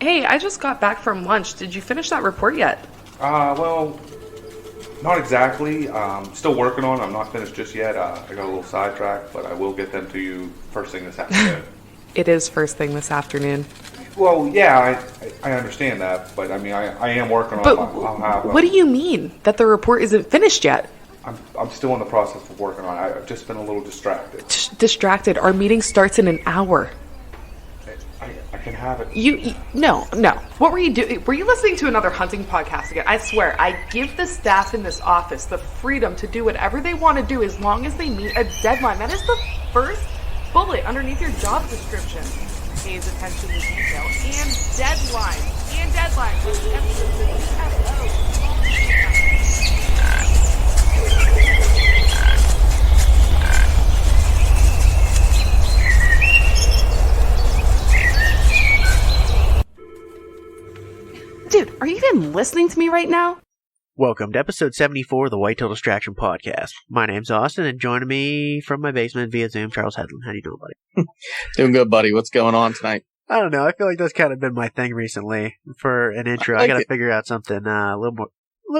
Hey, I just got back from lunch. Did you finish that report yet? Well, not exactly. Still working on it. I'm not finished just yet. I got a little sidetracked, but I will get them to you first thing this afternoon. It is first thing this afternoon. Well, yeah, I understand that, but I mean, I am working on But it. I'll have what do you mean that the report isn't finished yet? I'm still in the process of working on it. I've just been a little distracted. Distracted. Our meeting starts in an hour. I can have it. No. What were you doing? Were you listening to another hunting podcast again? I swear, I give the staff in this office the freedom to do whatever they want to do as long as they meet a deadline. That is the first bullet underneath your job description. Pays attention to detail and deadlines. And deadlines. With emphasis. Dude, are you even listening to me right now? Welcome to episode 74 of the Whitetail Distraction Podcast. My name's Austin, and joining me from my basement via Zoom, Charles Hedlund. How you doing, buddy? Doing good, buddy. What's going on tonight? I don't know. I feel like that's kind of been my thing recently for an intro. I gotta figure out something a little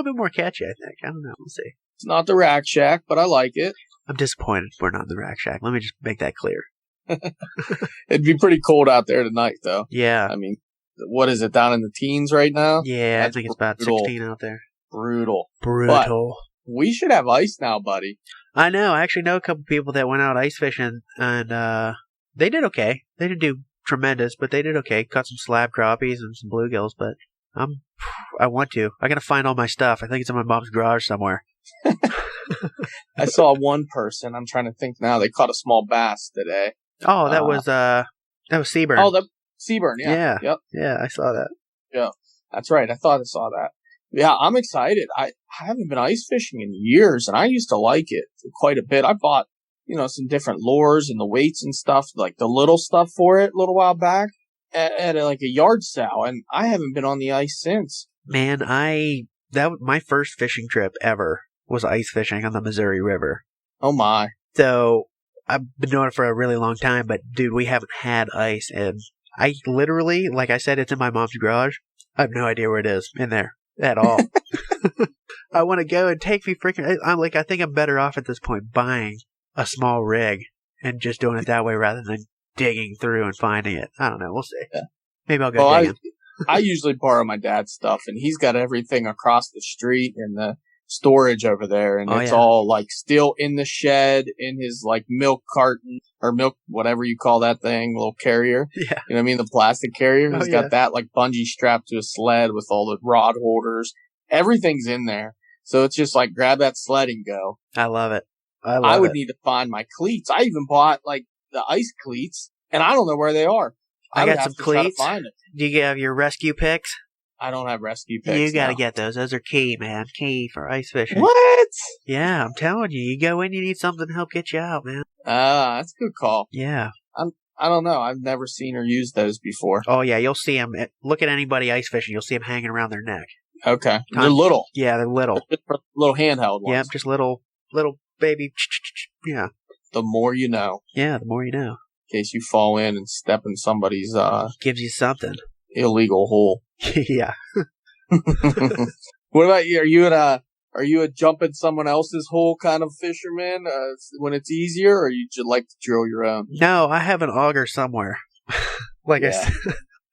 bit more catchy, I think. I don't know. We'll see. It's not the Rack Shack, but I like it. I'm disappointed we're not in the Rack Shack. Let me just make that clear. It'd be pretty cold out there tonight, though. Yeah. I mean, what is it, down in the teens right now? Yeah, That's I think it's about brutal. 16 out there. Brutal. Brutal. But we should have ice now, buddy. I know. I actually know a couple people that went out ice fishing, and they did okay. They didn't do tremendous, but they did okay. Caught some slab crappies and some bluegills, but I want to. I gotta find all my stuff. I think it's in my mom's garage somewhere. I saw one person. I'm trying to think now. They caught a small bass today. Oh, that was Seaburn. Oh, the Seaburn. Yeah. Yep. Yeah, I saw that. Yeah. That's right. I thought I saw that. Yeah, I'm excited. I haven't been ice fishing in years, and I used to like it quite a bit. I bought, some different lures and the weights and stuff, like the little stuff for it a little while back at like a yard sale, and I haven't been on the ice since. Man, my first fishing trip ever was ice fishing on the Missouri River. Oh my. So I've been doing it for a really long time, but dude, we haven't had ice, and I literally, like I said, it's in my mom's garage. I have no idea where it is in there at all. I want to go and take me freaking. I think I'm better off at this point buying a small rig and just doing it that way rather than digging through and finding it. I don't know. We'll see. Yeah. Maybe I'll go digging. I usually borrow my dad's stuff, and he's got everything across the street in the storage over there, and it's all like still in the shed in his like milk carton or milk, whatever you call that thing, little carrier. Yeah. You know what I mean? The plastic carrier. He's got that like bungee strapped to a sled with all the rod holders. Everything's in there. So it's just like grab that sled and go. I love it. I would need to find my cleats. I even bought like the ice cleats, and I don't know where they are. I got some cleats. Find it. Do you have your rescue picks? I don't have rescue picks. You gotta get those. Those are key, man. Key for ice fishing. What? Yeah, I'm telling you. You go in, you need something to help get you out, man. That's a good call. Yeah. I don't know. I've never seen or used those before. Oh, yeah. You'll see them. Look at anybody ice fishing. You'll see them hanging around their neck. Okay. They're little. Yeah, they're little. Little handheld ones. Yep, just little baby. Yeah. The more you know. Yeah, the more you know. In case you fall in and step in somebody's gives you something. Illegal hole. Yeah. What about you? Are you a jump in someone else's hole kind of fisherman when it's easier, or you just like to drill your own? No, I have an auger somewhere. I said,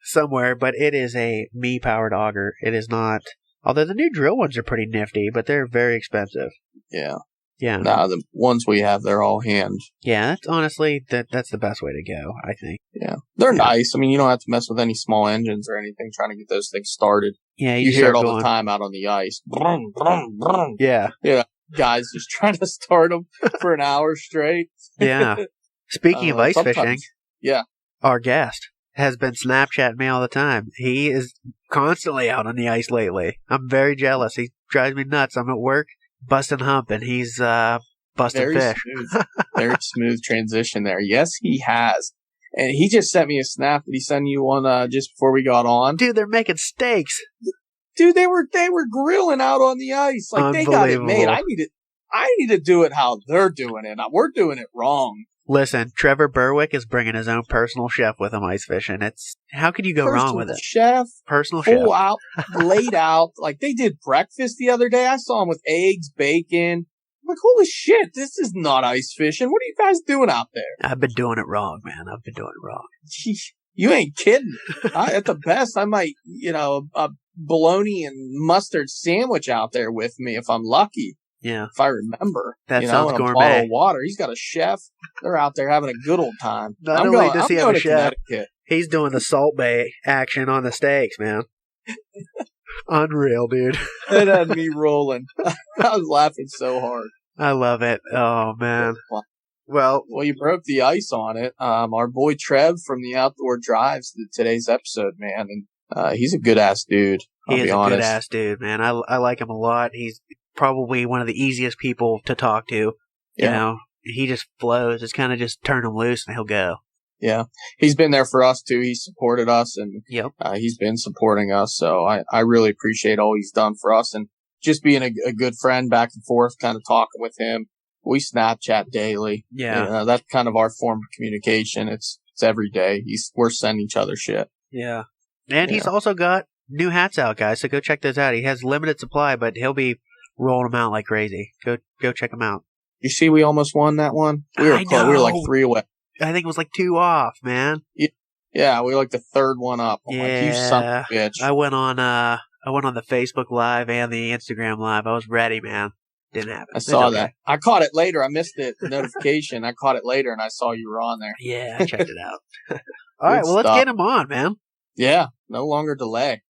somewhere, but it is a me-powered auger. It is not. Although the new drill ones are pretty nifty, but they're very expensive. Yeah. Yeah. No, the ones we have, they're all hand. Yeah, that's honestly, that's the best way to go, I think. Yeah. They're nice. I mean, you don't have to mess with any small engines or anything trying to get those things started. Yeah, you hear it all the time out on the ice. Brum, brum, brum. Yeah. Yeah. Guys just trying to start them for an hour straight. Yeah. Speaking of ice fishing, yeah, our guest has been Snapchatting me all the time. He is constantly out on the ice lately. I'm very jealous. He drives me nuts. I'm at work, busting hump, and he's busting fish. Very smooth transition there. Yes, he has. And he just sent me a snap. Did he send you one just before we got on? Dude, they're making steaks. Dude, they were grilling out on the ice. Like, they got it made. I need to do it how they're doing it. We're doing it wrong. Listen, Trevor Berwick is bringing his own personal chef with him ice fishing. How could you go wrong with it? Chef, Personal full chef. out, laid out. Like they did breakfast the other day. I saw him with eggs, bacon. I'm like, holy shit, this is not ice fishing. What are you guys doing out there? I've been doing it wrong, man. I've been doing it wrong. Sheesh, you ain't kidding. At the best, I might, a bologna and mustard sandwich out there with me if I'm lucky. Yeah. If I remember. That sounds and a gourmet. bottle of water. He's got a chef. They're out there having a good old time. Not only does he have a chef, Connecticut. he's doing the Salt Bay action on the steaks, man. Unreal, dude. It had me rolling. I was laughing so hard. I love it. Oh, man. Well, you broke the ice on it. Our boy Trev from the Outdoor Drives did today's episode, man, and he's a good ass dude. I'll be honest. Good ass dude, man. I like him a lot. He's probably one of the easiest people to talk to. You know, he just flows. It's kind of just turn him loose and he'll go. Yeah, he's been there for us too. He's supported us, and he's been supporting us. So I really appreciate all he's done for us, and just being a good friend back and forth, kind of talking with him. We Snapchat daily. Yeah, that's kind of our form of communication. It's every day. We're sending each other shit. Yeah, and he's also got new hats out, guys. So go check those out. He has limited supply, but he'll be rolling them out like crazy. Go check them out. You see, we almost won that one. We were close. We were like 3 away. I think it was like 2 off, man. Yeah, we were like the 3rd one up. I'm like, you son of a bitch. I went on the Facebook Live and the Instagram Live. I was ready, man. Didn't happen. I saw that. I caught it later. I missed it. The notification. I caught it later, and I saw you were on there. Yeah, I checked it out. All right, well, let's get him on, man. Yeah, no longer delay.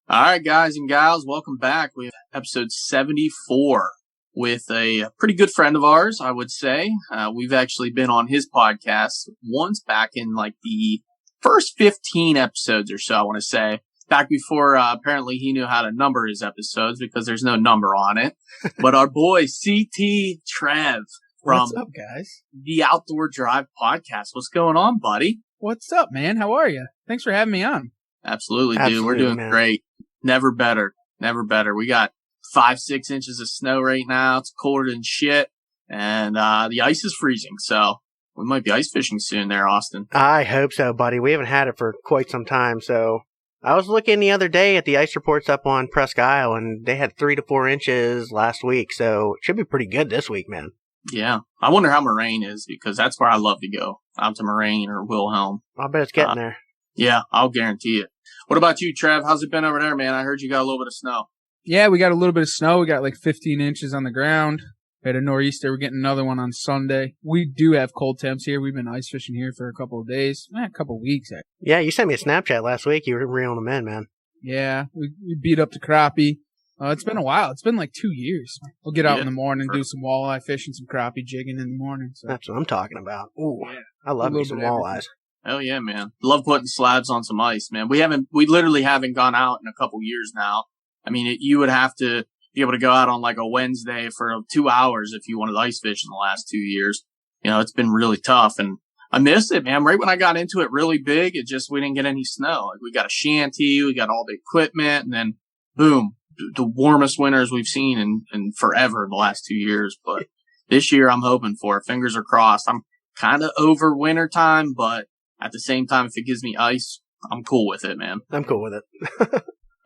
All right, guys and gals, welcome back. We have episode 74 with a pretty good friend of ours, I would say. We've actually been on his podcast once back in like the first 15 episodes or so, I want to say. Back before apparently he knew how to number his episodes because there's no number on it. But our boy CT Trev from What's up, guys? the Outdoor Drive podcast. What's going on, buddy? What's up, man? How are you? Thanks for having me on. Absolutely, dude. We're doing great. Never better. Never better. We got 5-6 inches of snow right now. It's colder than shit. And the ice is freezing. So we might be ice fishing soon there, Austin. I hope so, buddy. We haven't had it for quite some time, so I was looking the other day at the ice reports up on Presque Isle, and they had 3 to 4 inches last week, so it should be pretty good this week, man. Yeah. I wonder how Moraine is, because that's where I love to go, out to Moraine or Wilhelm. I bet it's getting there. Yeah, I'll guarantee it. What about you, Trev? How's it been over there, man? I heard you got a little bit of snow. Yeah, we got a little bit of snow. We got like 15 inches on the ground. We had a nor'easter. We're getting another one on Sunday. We do have cold temps here. We've been ice fishing here for a couple of days. A couple of weeks, actually. Yeah, you sent me a Snapchat last week. You were reeling them in, man. Yeah, we beat up the crappie. It's been a while. It's been like 2 years. We'll get out in the morning, do some walleye fishing, some crappie jigging in the morning. So. That's what I'm talking about. Ooh, yeah. I love me some walleyes. Hell yeah, man. Love putting slabs on some ice, man. We literally haven't gone out in a couple years now. I mean, you would have to be able to go out on like a Wednesday for 2 hours if you wanted ice fish in the last 2 years. You know, it's been really tough, and I missed it, man. Right when I got into it really big, we didn't get any snow. Like, we got a shanty, we got all the equipment, and then boom, the warmest winters we've seen in forever the last 2 years. But this year I'm hoping for it. Fingers are crossed. I'm kind of over winter time, but at the same time, if it gives me ice, I'm cool with it, man. I'm cool with it.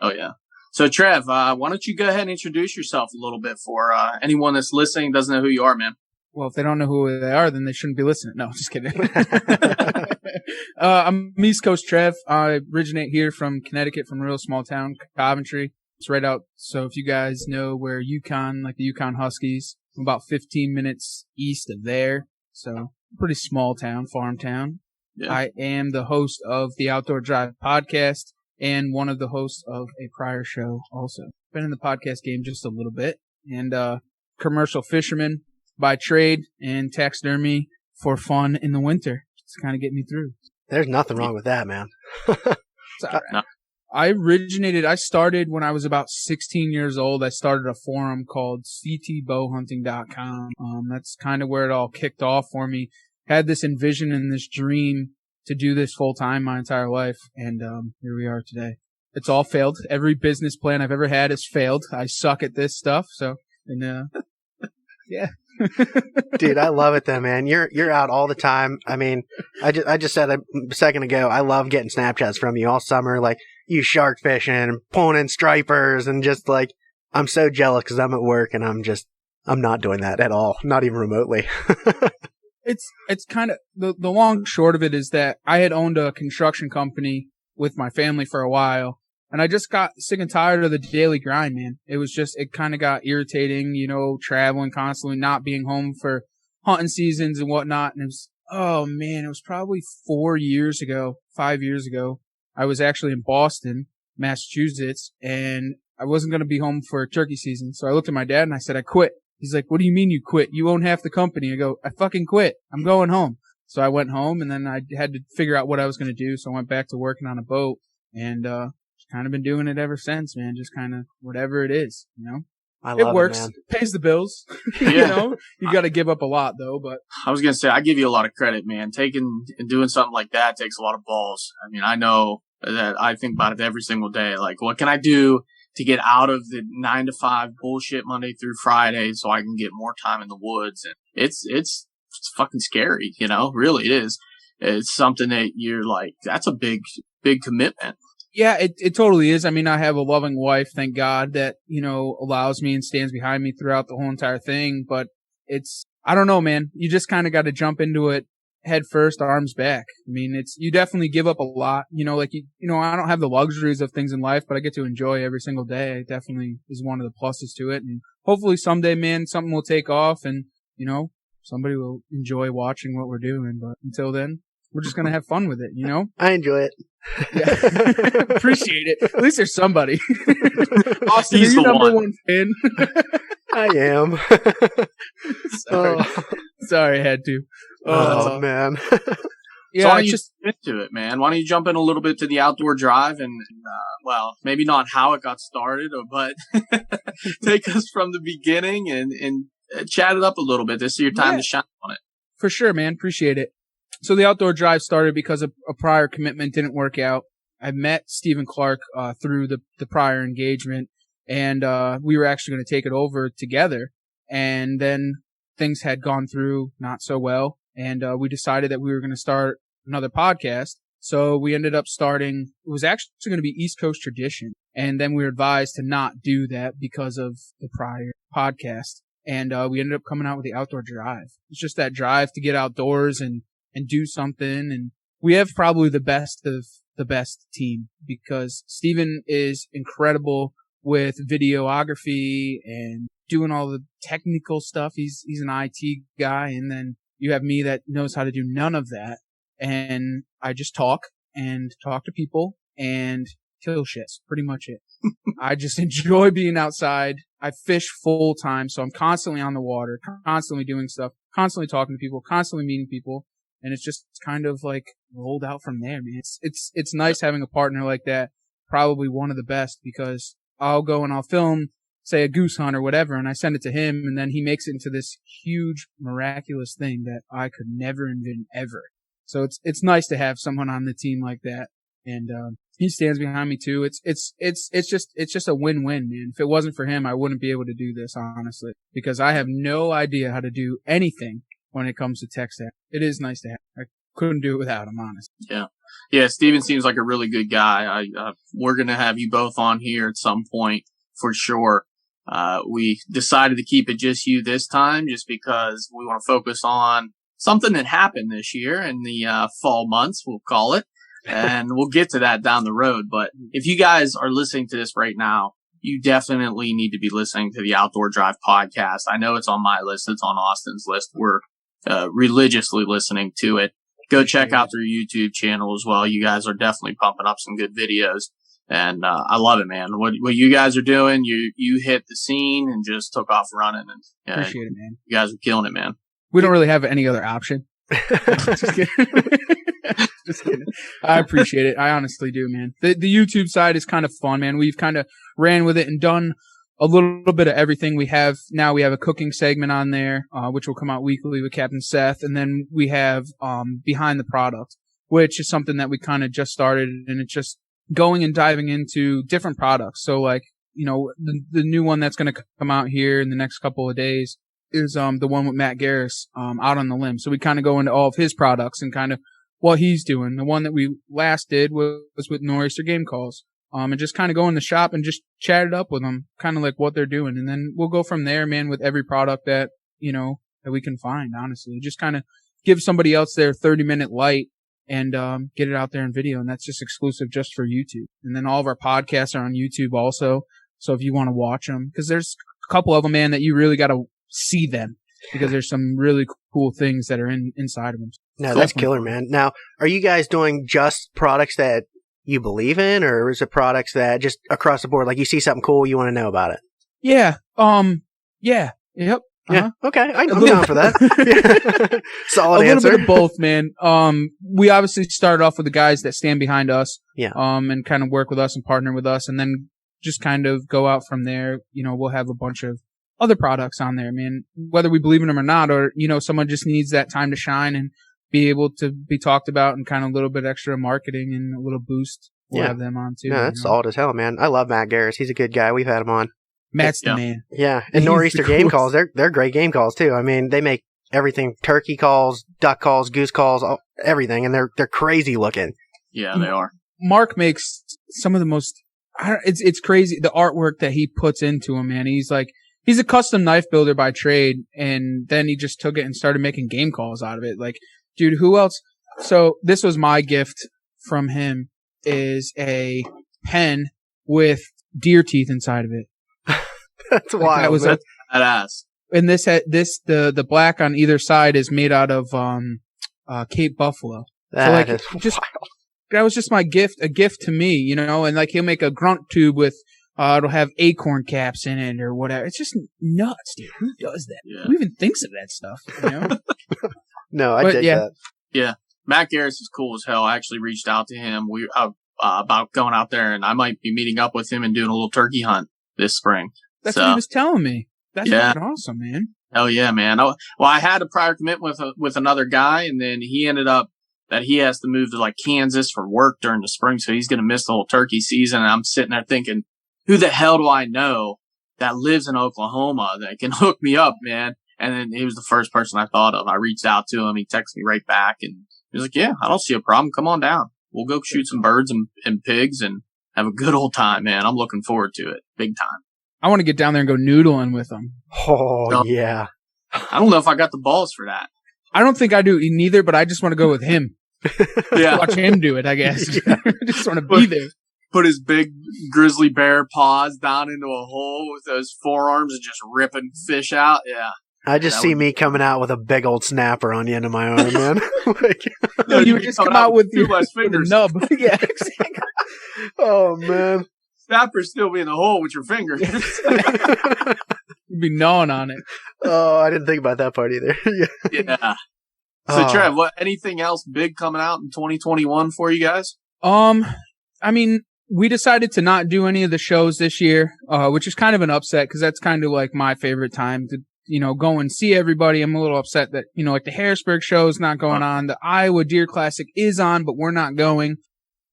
Oh, yeah. So, Trev, why don't you go ahead and introduce yourself a little bit for anyone that's listening doesn't know who you are, man. Well, if they don't know who they are, then they shouldn't be listening. No, just kidding. I'm East Coast Trev. I originate here from Connecticut, from a real small town, Coventry. It's right out. So if you guys know where Yukon, like the Yukon Huskies, I'm about 15 minutes east of there. So pretty small town, farm town. Yeah. I am the host of the Outdoor Drive podcast and one of the hosts of a prior show also. Been in the podcast game just a little bit, and commercial fisherman by trade and taxidermy for fun in the winter. Just kind of get me through. There's nothing wrong with that, man. It's all right. No. I started when I was about 16 years old. I started a forum called ctbowhunting.com. That's kind of where it all kicked off for me. Had this envision and this dream to do this full time my entire life. And, here we are today. It's all failed. Every business plan I've ever had has failed. I suck at this stuff. So, and, yeah. Dude, I love it though, man. You're out all the time. I mean, I just said a second ago, I love getting Snapchats from you all summer, like you shark fishing, pulling in stripers, and just like I'm so jealous because I'm at work and I'm not doing that at all, not even remotely. It's kind of the long short of it is that I had owned a construction company with my family for a while, and I just got sick and tired of the daily grind, man. It kind of got irritating, traveling constantly, not being home for hunting seasons and whatnot. And it was probably 5 years ago. I was actually in Boston, Massachusetts, and I wasn't going to be home for turkey season. So I looked at my dad and I said, I quit. He's like, what do you mean you quit? You own half the company. I go, I fucking quit. I'm going home. So I went home and then I had to figure out what I was going to do. So I went back to working on a boat and, kind of been doing it ever since, man. Just kind of whatever it is, I love it works, man. pays the bills. Yeah. You got to give up a lot though, but I was going to say, I give you a lot of credit, man. Taking and doing something like that takes a lot of balls. I mean, I know that I think about it every single day. Like, what can I do to get out of the 9 to 5 bullshit Monday through Friday so I can get more time in the woods? And it's fucking scary, really is. It's something that you're like, that's a big, big commitment. yeah, it totally is. I mean, I have a loving wife, thank God, that, allows me and stands behind me throughout the whole entire thing. But I don't know, man. You just kind of got to jump into it head first, arms back. I mean, you definitely give up a lot, I don't have the luxuries of things in life, but I get to enjoy every single day. It definitely is one of the pluses to it. And hopefully someday, man, something will take off and, somebody will enjoy watching what we're doing. But until then, we're just going to have fun with it, I enjoy it. Yeah. Appreciate it. At least there's somebody. Austin, He's are you the number one. 1 fan? I am. Sorry, I had to. Oh man. Yeah, so why don't you just jump into it, man? Why don't you jump in a little bit to the outdoor drive and maybe not how it got started, but take us from the beginning and chat it up a little bit. This is your time to shine on it. for sure, man. Appreciate it. So the outdoor drive started because a prior commitment didn't work out. I met Stephen Clark through the prior engagement, and we were actually going to take it over together. And then things had gone through not so well, and we decided that we were going to start another podcast. So we ended up starting. It was actually going to be East Coast Tradition, and then we were advised to not do that because of the prior podcast. And we ended up coming out with the outdoor drive. It's just that drive to get outdoors and do something. And we have probably the best of the best team because Steven is incredible with videography and doing all the technical stuff. He's an IT guy. And then you have me that knows how to do none of that. And I just talk to people and kill shits. Pretty much it. I just enjoy being outside. I fish full time, so I'm constantly on the water, constantly doing stuff, constantly talking to people, constantly meeting people, and it's just kind of like rolled out from there, man. It's nice having a partner like that, probably one of the best, because I'll go and I'll film, say, a goose hunt or whatever, and I send it to him, and then he makes it into this huge, miraculous thing that I could never envision ever. So it's nice to have someone on the team like that, and he stands behind me too. It's just a win-win, man. If it wasn't for him, I wouldn't be able to do this, honestly, because I have no idea how to do anything when it comes to tech stack. It is nice to have. I couldn't do it without him, honestly. Yeah. Steven seems like a really good guy. We're going to have you both on here at some point for sure. We decided to keep it just you this time just because we want to focus on something that happened this year in the fall months, we'll call it. And we'll get to that down the road. But if you guys are listening to this right now, you definitely need to be listening to the Outdoor Drive podcast. I know it's on my list. It's on Austin's list. We're religiously listening to it. Go check out their YouTube channel as well. You guys are definitely pumping up some good videos. And I love it, man. What you guys are doing, you hit the scene and just took off running. And Appreciate it, man. You guys are killing it, man. We don't really have any other option. Just kidding. Just kidding. I appreciate it. I honestly do, man. The YouTube side is kind of fun, man. We've kind of ran with it and done a little bit of everything. We have a cooking segment on there, which will come out weekly with Captain Seth. And then we have, Behind the Product, which is something that we kind of just started, and it's just going and diving into different products. So like, the new one that's going to come out here in the next couple of days is the one with Matt Garris out on the limb. So we kind of go into all of his products and kind of what he's doing. The one that we last did was with Nor'easter Game Calls. And just kind of go in the shop and just chat it up with them, kind of like what they're doing. And then we'll go from there, man, with every product that, that we can find, honestly. Just kind of give somebody else their 30-minute light and get it out there in video. And that's just exclusive just for YouTube. And then all of our podcasts are on YouTube also. So if you want to watch them, because there's a couple of them, man, that you really got to see them because there's some really cool things that are inside of them. No, that's killer, man. Now, are you guys doing just products that you believe in, or is it products that just across the board, like you see something cool, you want to know about it? Yeah. Yeah. Yep. Yeah. Okay. I'm down for that. Yeah. Solid answer. A little bit of both, man. We obviously started off with the guys that stand behind us. Yeah. And kind of work with us and partner with us, and then just kind of go out from there. We'll have a bunch of other products on there, man, whether we believe in them or not, or, someone just needs that time to shine and be able to be talked about and kind of a little bit extra marketing and a little boost. We'll have them on too. No, that's solid as hell, man. I love Matt Garris. He's a good guy. We've had him on. Matt's the man. Yeah. And Nor'easter Game Calls, they're great game calls too. I mean, they make everything, turkey calls, duck calls, goose calls, everything, and they're crazy looking. Yeah, they are. Mark makes some of the most, it's crazy, the artwork that he puts into them, man. He's a custom knife builder by trade, and then he just took it and started making game calls out of it. Like, dude, who else? So this was my gift from him, is a pen with deer teeth inside of it. That's wild. That was badass. And the black on either side is made out of Cape Buffalo. That so is just wild. That was just a gift to me, and like he'll make a grunt tube with it'll have acorn caps in it or whatever. It's just nuts, dude. Who does that? Yeah. Who even thinks of that stuff? No, I dig that. Yeah. Matt Garris is cool as hell. I actually reached out to him about going out there, and I might be meeting up with him and doing a little turkey hunt this spring. That's what he was telling me. That's fucking awesome, man. Hell yeah, man. I had a prior commitment with another guy, and then he ended up that he has to move to like Kansas for work during the spring, so he's going to miss the whole turkey season. And I'm sitting there thinking, who the hell do I know that lives in Oklahoma that can hook me up, man? And then he was the first person I thought of. I reached out to him. He texted me right back, and he was like, yeah, I don't see a problem. Come on down. We'll go shoot some birds and pigs and have a good old time, man. I'm looking forward to it. Big time. I want to get down there and go noodling with them. Oh, yeah. I don't know if I got the balls for that. I don't think I do neither, but I just want to go with him. Yeah. Watch him do it, I guess. I just want to be there. Put his big grizzly bear paws down into a hole with those forearms and just ripping fish out. Yeah. I just see me coming out with a big old snapper on the end of my arm, man. No, you would just come out with two less fingers. Nub. Yeah, exactly. Oh, man. Snapper's still be in the hole with your fingers. You'd be gnawing on it. Oh, I didn't think about that part either. Yeah. So, Trev, anything else big coming out in 2021 for you guys? I mean, we decided to not do any of the shows this year, which is kind of an upset because that's kind of like my favorite time to, go and see everybody. I'm a little upset that, like the Harrisburg show is not going on. The Iowa Deer Classic is on, but we're not going.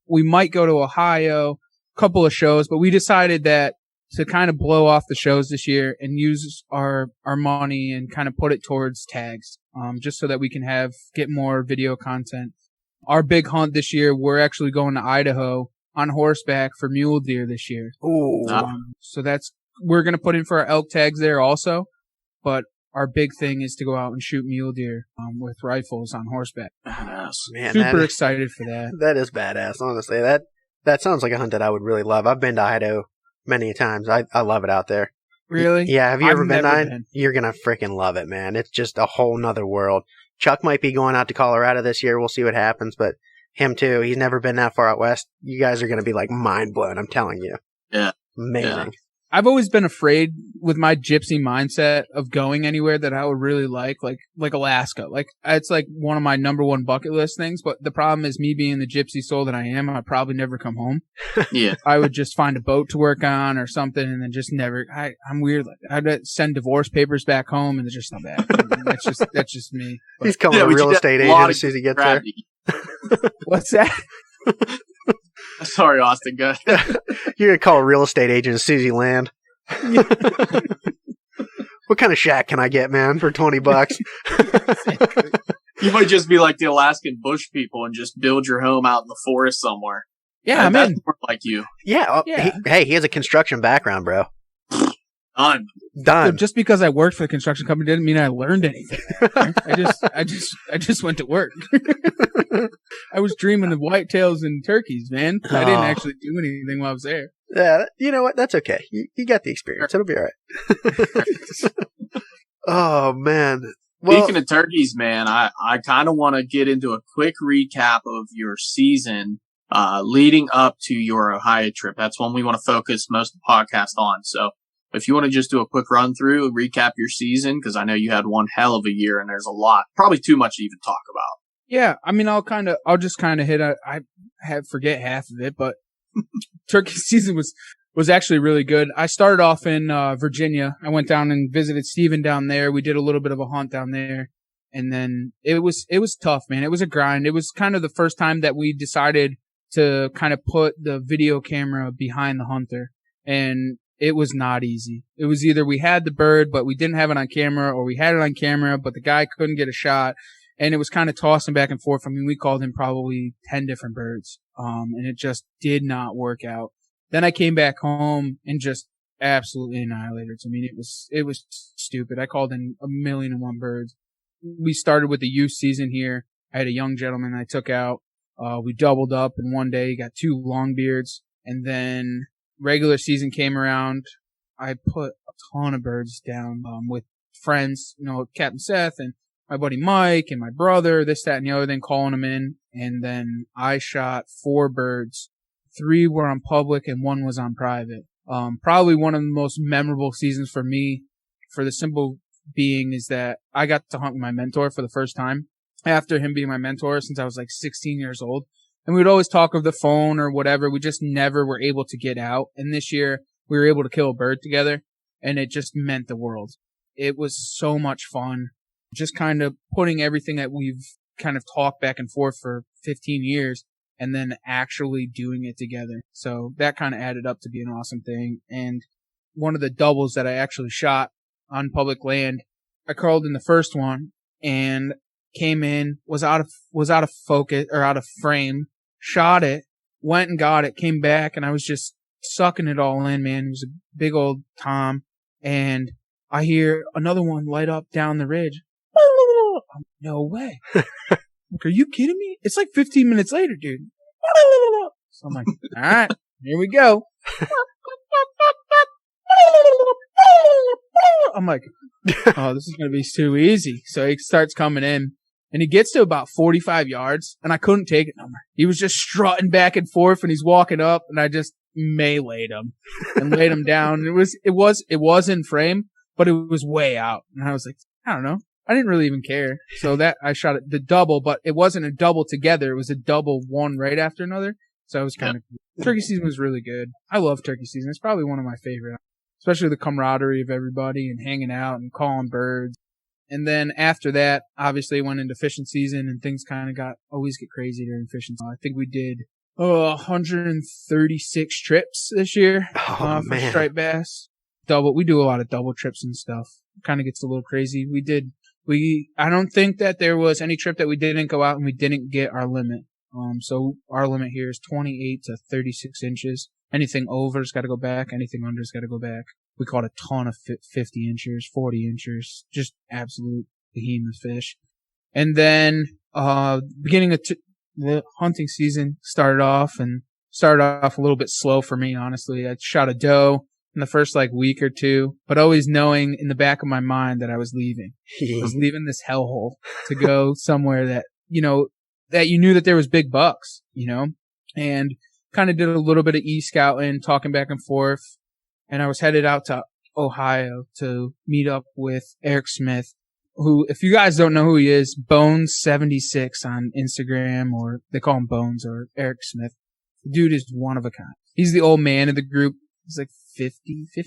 We might go to Ohio, a couple of shows, but we decided that to kind of blow off the shows this year and use our money and kind of put it towards tags, just so that we can get more video content. Our big hunt this year, we're actually going to Idaho on horseback for mule deer this year. Ooh. So we're going to put in for our elk tags there also, but our big thing is to go out and shoot mule deer, with rifles on horseback. Badass. Man, Super excited for that. That is badass, honestly. That sounds like a hunt that I would really love. I've been to Idaho many times. I love it out there. Really? Yeah, have you ever been never to been. You're going to freaking love it, man. It's just a whole nother world. Chuck might be going out to Colorado this year. We'll see what happens, but him too. He's never been that far out west. You guys are going to be like mind blown, I'm telling you. Yeah. Amazing. Yeah. I've always been afraid with my gypsy mindset of going anywhere that I would really like Alaska. Like, it's like one of my number one bucket list things, but the problem is me being the gypsy soul that I am, I'd probably never come home. Yeah. I would just find a boat to work on or something and then just never, I'm weird like that. I'd send divorce papers back home and it's just not bad. That's just me. But, He's coming to real estate agent as soon as he gets there. what's that? Sorry, Austin. Go ahead. You're going to call a real estate agent as soon as you land. What kind of shack can I get, man, for $20? You might just be like the Alaskan bush people and just build your home out in the forest somewhere. Yeah, I'm That's in. more like you. Yeah. Yeah. He has a construction background, bro. Done. Done. Just because I worked for the construction company didn't mean I learned anything. I just went to work. I was dreaming of whitetails and turkeys, man. I didn't actually do anything while I was there. Yeah, you know what? That's okay. You got the experience. It'll be all right. Oh, man. Well, Speaking of turkeys, man, I kind of want to get into a quick recap of your season leading up to your Ohio trip. That's one we want to focus most of the podcast on. So if you want to just do a quick run through, recap your season, because I know you had one hell of a year and there's a lot, probably too much to even talk about. Yeah, I mean, I'll just kind of hit. I forget half of it, but turkey season was actually really good. I started off in Virginia. I went down and visited Steven down there. We did a little bit of a hunt down there, and then it was tough, man. It was a grind. It was kind of the first time that we decided to kind of put the video camera behind the hunter, and it was not easy. It was either we had the bird, but we didn't have it on camera, or we had it on camera, but the guy couldn't get a shot. And it was kind of tossing back and forth. I mean, we called him probably 10 different birds. And it just did not work out. Then I came back home and just absolutely annihilated. I mean, it was stupid. I called in 1,000,001 birds. We started with the youth season here. I had a young gentleman I took out. We doubled up in one day, got 2 longbeards. And then regular season came around. I put a ton of birds down, with friends, Captain Seth and my buddy Mike and my brother, this, that, and the other thing, calling them in. And then I shot 4 birds. 3 were on public and 1 was on private. Probably one of the most memorable seasons for me, for the simple being is that I got to hunt with my mentor for the first time after him being my mentor since I was like 16 years old. And we'd always talk over the phone or whatever. We just never were able to get out. And this year we were able to kill a bird together, and it just meant the world. It was so much fun. Just kind of putting everything that we've kind of talked back and forth for 15 years and then actually doing it together. So that kind of added up to be an awesome thing. And one of the doubles that I actually shot on public land, I crawled in the first one and came in, was out of focus or out of frame, shot it, went and got it, came back, and I was just sucking it all in, man. It was a big old tom, and I hear another one light up down the ridge. No way. Like, are you kidding me? It's like 15 minutes later, dude. So I'm like, all right, here we go. I'm like, oh, this is going to be too easy. So he starts coming in, and he gets to about 45 yards, and I couldn't take it no more. He was just strutting back and forth, and he's walking up, and I just meleeed him and laid him down. It was in frame, but it was way out. And I was like, I don't know. I didn't really even care. So that I shot the double, but it wasn't a double together. It was a double one right after another. So it was kind of cool. Turkey season was really good. I love turkey season. It's probably one of my favorite, especially the camaraderie of everybody and hanging out and calling birds. And then after that, obviously went into fishing season, and things kind of always get crazy during fishing. So I think we did 136 trips this year for striped bass. We do a lot of double trips and stuff. Kind of gets a little crazy. I don't think that there was any trip that we didn't go out and we didn't get our limit. So our limit here is 28 to 36 inches. Anything over's got to go back. Anything under's got to go back. We caught a ton of 50 inchers, 40 inchers, just absolute behemoth fish. And then, beginning of the hunting season started off a little bit slow for me, honestly. I shot a doe in the first week or two, but always knowing in the back of my mind that I was leaving. I was leaving this hellhole to go somewhere that you knew that there was big bucks, and kind of did a little bit of e-scouting, talking back and forth. And I was headed out to Ohio to meet up with Eric Smith, who, if you guys don't know who he is, Bones76 on Instagram, or they call him Bones, or Eric Smith. The dude is one of a kind. He's the old man of the group. He's like 50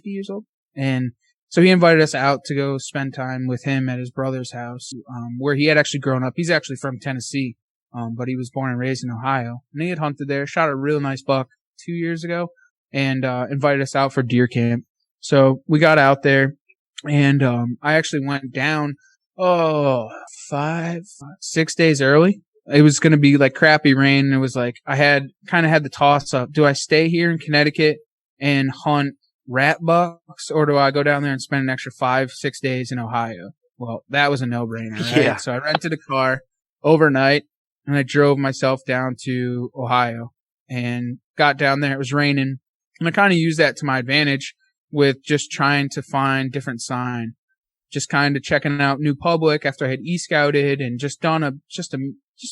years old. And so he invited us out to go spend time with him at his brother's house, where he had actually grown up. He's actually from Tennessee, but he was born and raised in Ohio. And he had hunted there, shot a real nice buck 2 years ago, and invited us out for deer camp. So we got out there. And I actually went down 6 days early. It was going to be like crappy rain. It was like I had the toss up. Do I stay here in Connecticut and hunt rat bucks, or do I go down there and spend an extra 5-6 days in Ohio? Well, that was a no-brainer, right? Yeah. So I rented a car overnight and I drove myself down to Ohio and got down there. It was raining, and I kind of used that to my advantage with just trying to find different sign, just kind of checking out new public after I had e-scouted and just done just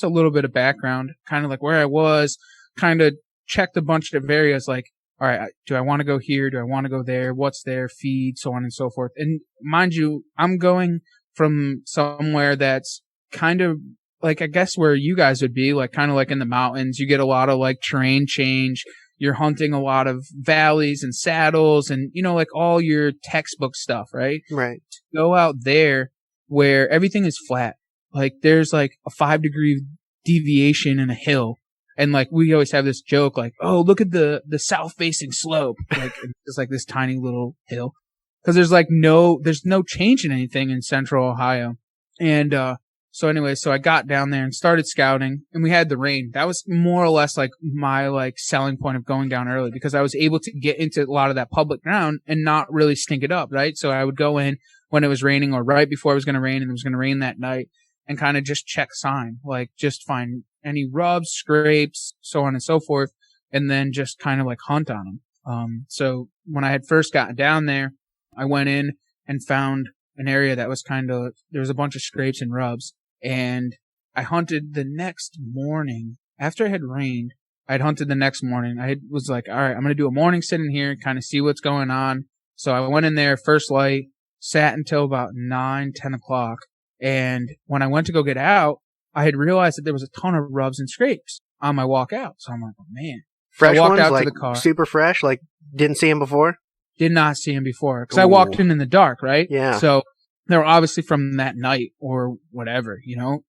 a little bit of background, kind of like where I was, kind of checked a bunch of areas like, all right, do I want to go here? Do I want to go there? What's their feed? So on and so forth. And mind you, I'm going from somewhere that's kind of like, I guess where you guys would be, like kind of like in the mountains. You get a lot of like terrain change. You're hunting a lot of valleys and saddles and, like all your textbook stuff, right? Right. Go out there where everything is flat. Like there's like a 5-degree deviation in a hill. And like we always have this joke like, oh, look at the south facing slope. Like it's like this tiny little hill. Cause there's no change in anything in central Ohio. And, so I got down there and started scouting, and we had the rain. That was more or less like my like selling point of going down early, because I was able to get into a lot of that public ground and not really stink it up, right? So I would go in when it was raining or right before it was going to rain, and it was going to rain that night, and kind of just check sign, like just find any rubs, scrapes, so on and so forth, and then just kind of like hunt on them. So when I had first gotten down there, I went in and found an area that was there was a bunch of scrapes and rubs. And I hunted the next morning. After it had rained, I'd hunted the next morning. I was like, all right, I'm going to do a morning sit in here, kind of see what's going on. So I went in there, first light, sat until about 9, 10 o'clock. And when I went to go get out, I had realized that there was a ton of rubs and scrapes on my walk out. So I'm like, oh man. Fresh so I walked ones, out like to the car. super fresh, like didn't see him before? Did not see him before. Because I walked in the dark, right? Yeah. So they were obviously from that night or whatever,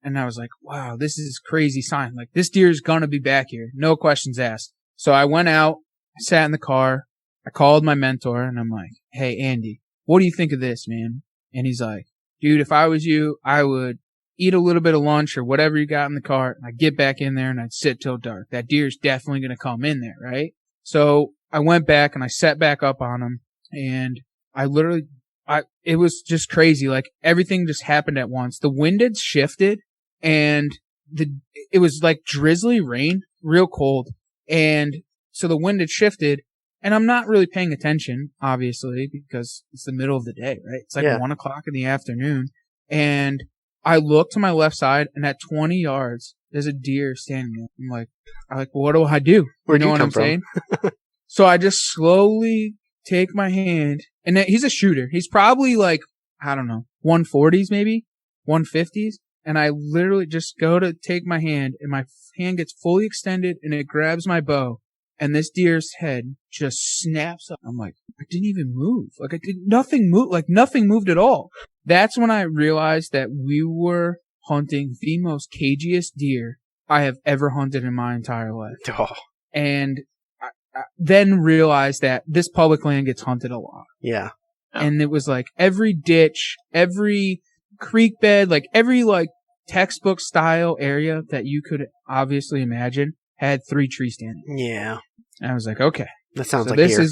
and I was like, wow, this is crazy sign. Like, this deer is going to be back here. No questions asked. So I went out, sat in the car. I called my mentor and I'm like, hey, Andy, what do you think of this, man? And he's like, dude, if I was you, I would eat a little bit of lunch or whatever you got in the car. And I'd get back in there and I'd sit till dark. That deer's definitely going to come in there, right? So I went back and I set back up on him, and it was just crazy. Like everything just happened at once. The wind had shifted, and it was like drizzly rain, real cold. And so the wind had shifted, and I'm not really paying attention, obviously, because it's the middle of the day, right? It's like 1 o'clock in the afternoon. And I look to my left side, and at 20 yards, there's a deer standing there. I'm like, what do I do? Where'd you know you what come I'm from? saying? So I just slowly take my hand, and he's a shooter. He's probably like, I don't know, 140s maybe, 150s. And I literally just go to take my hand, and my hand gets fully extended, and it grabs my bow, and this deer's head just snaps up. I'm like, I didn't even move. Like nothing moved at all. That's when I realized that we were hunting the most cagiest deer I have ever hunted in my entire life. Oh. And I then realized that this public land gets hunted a lot. Yeah. And it was like every ditch, every creek bed, like every like textbook style area that you could obviously imagine had 3 trees standing. Yeah. And I was like, okay. That sounds So like here.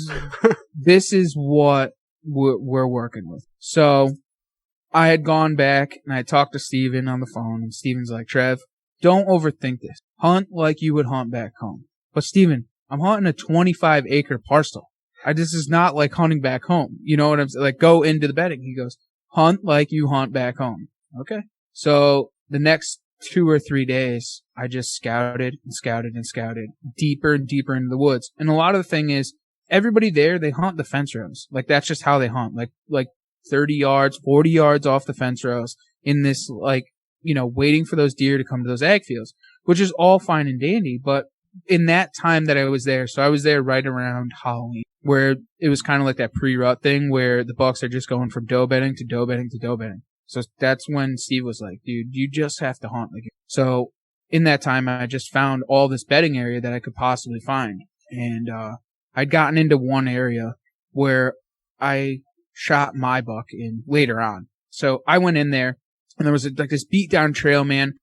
this is what we're working with. So I had gone back and I talked to Steven on the phone, and Steven's like, Trev, don't overthink this. Hunt like you would hunt back home. But Steven, I'm hunting a 25-acre parcel. This is not like hunting back home. You know what I'm saying? Like, go into the bedding. He goes, hunt like you hunt back home. Okay. So the next 2 or 3 days, I just scouted and scouted and scouted deeper and deeper into the woods. And a lot of the thing is, everybody there, they hunt the fence rows. Like, that's just how they hunt. Like 30 yards, 40 yards off the fence rows in this, like, waiting for those deer to come to those ag fields, which is all fine and dandy. But in that time that I was there, so I was there right around Halloween, where it was kind of like that pre-rut thing where the bucks are just going from doe bedding to doe bedding to doe bedding. So that's when Steve was like, dude, you just have to hunt like it. So in that time, I just found all this bedding area that I could possibly find. And I'd gotten into one area where I shot my buck in later on. So I went in there, and there was like this beat down trail, man.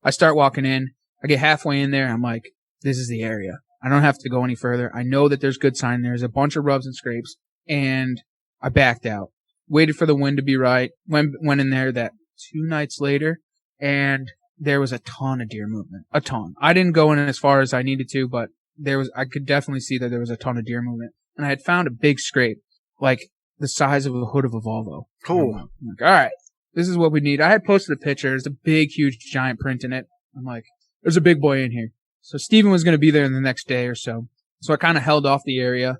I start walking in. I get halfway in there. I'm like, this is the area. I don't have to go any further. I know that there's good sign. There's a bunch of rubs and scrapes. And I backed out. Waited for the wind to be right. Went in there that 2 nights later, and there was a ton of deer movement. A ton. I didn't go in as far as I needed to, but I could definitely see that there was a ton of deer movement. And I had found a big scrape, like the size of the hood of a Volvo. Cool. I'm like, all right, this is what we need. I had posted a picture. There's a big, huge, giant print in it. I'm like, there's a big boy in here. So Steven was going to be there in the next day or so. So I kind of held off the area.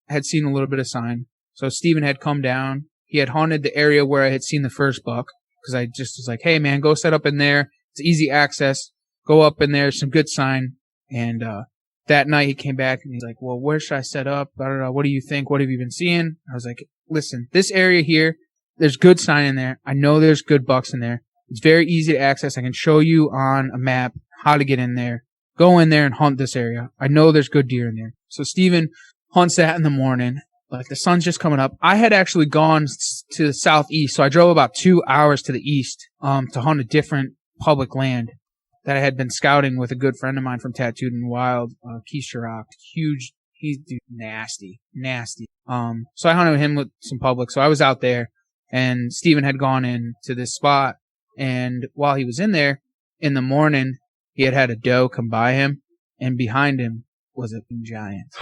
I had seen a little bit of sign. So Steven had come down. He had haunted the area where I had seen the first buck, because I just was like, hey, man, go set up in there. It's easy access. Go up in there. Some good sign. And that night he came back and he's like, well, where should I set up? I don't know. What do you think? What have you been seeing? I was like, listen, this area here, there's good sign in there. I know there's good bucks in there. It's very easy to access. I can show you on a map how to get in there. Go in there and hunt this area. I know there's good deer in there. So Steven hunts that in the morning. Like, the sun's just coming up. I had actually gone to the southeast, so I drove about 2 hours to the east to hunt a different public land that I had been scouting with a good friend of mine from Tattooed and Wild, Keith Chirac. Huge, he's dude, nasty. So I hunted him with some public, so I was out there, and Steven had gone in to this spot, and while he was in there, in the morning, he had a doe come by him, and behind him was a giant.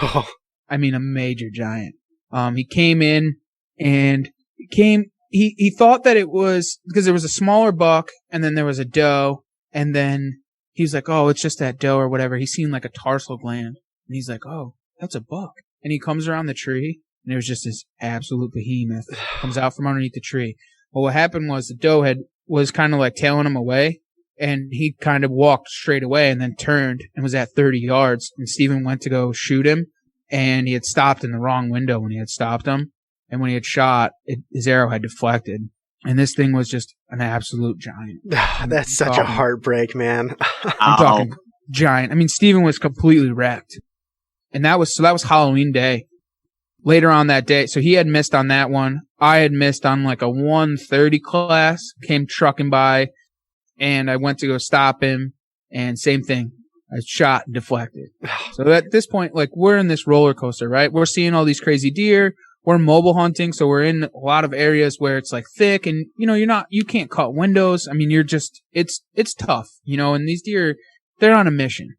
I mean, a major giant. He came in, and he thought that it was, because there was a smaller buck, and then there was a doe, and then he's like, oh, it's just that doe or whatever. He's seen like a tarsal gland, and he's like, oh, that's a buck. And he comes around the tree, and there was just this absolute behemoth comes out from underneath the tree. Well, what happened was the doe was kind of like tailing him away, and he kind of walked straight away and then turned and was at 30 yards, and Steven went to go shoot him. And he had stopped in the wrong window when he had stopped him. And when he had shot, his arrow had deflected. And this thing was just an absolute giant. That's such a heartbreak, man. I'm talking giant. I mean, Steven was completely wrecked. And that was Halloween day. Later on that day, so he had missed on that one. I had missed on like a 130 class, came trucking by, and I went to go stop him, and same thing. I shot and deflected. So at this point, like, we're in this roller coaster, right? We're seeing all these crazy deer. We're mobile hunting, so we're in a lot of areas where it's like thick, and you can't cut windows. I mean, it's tough, and these deer, they're on a mission.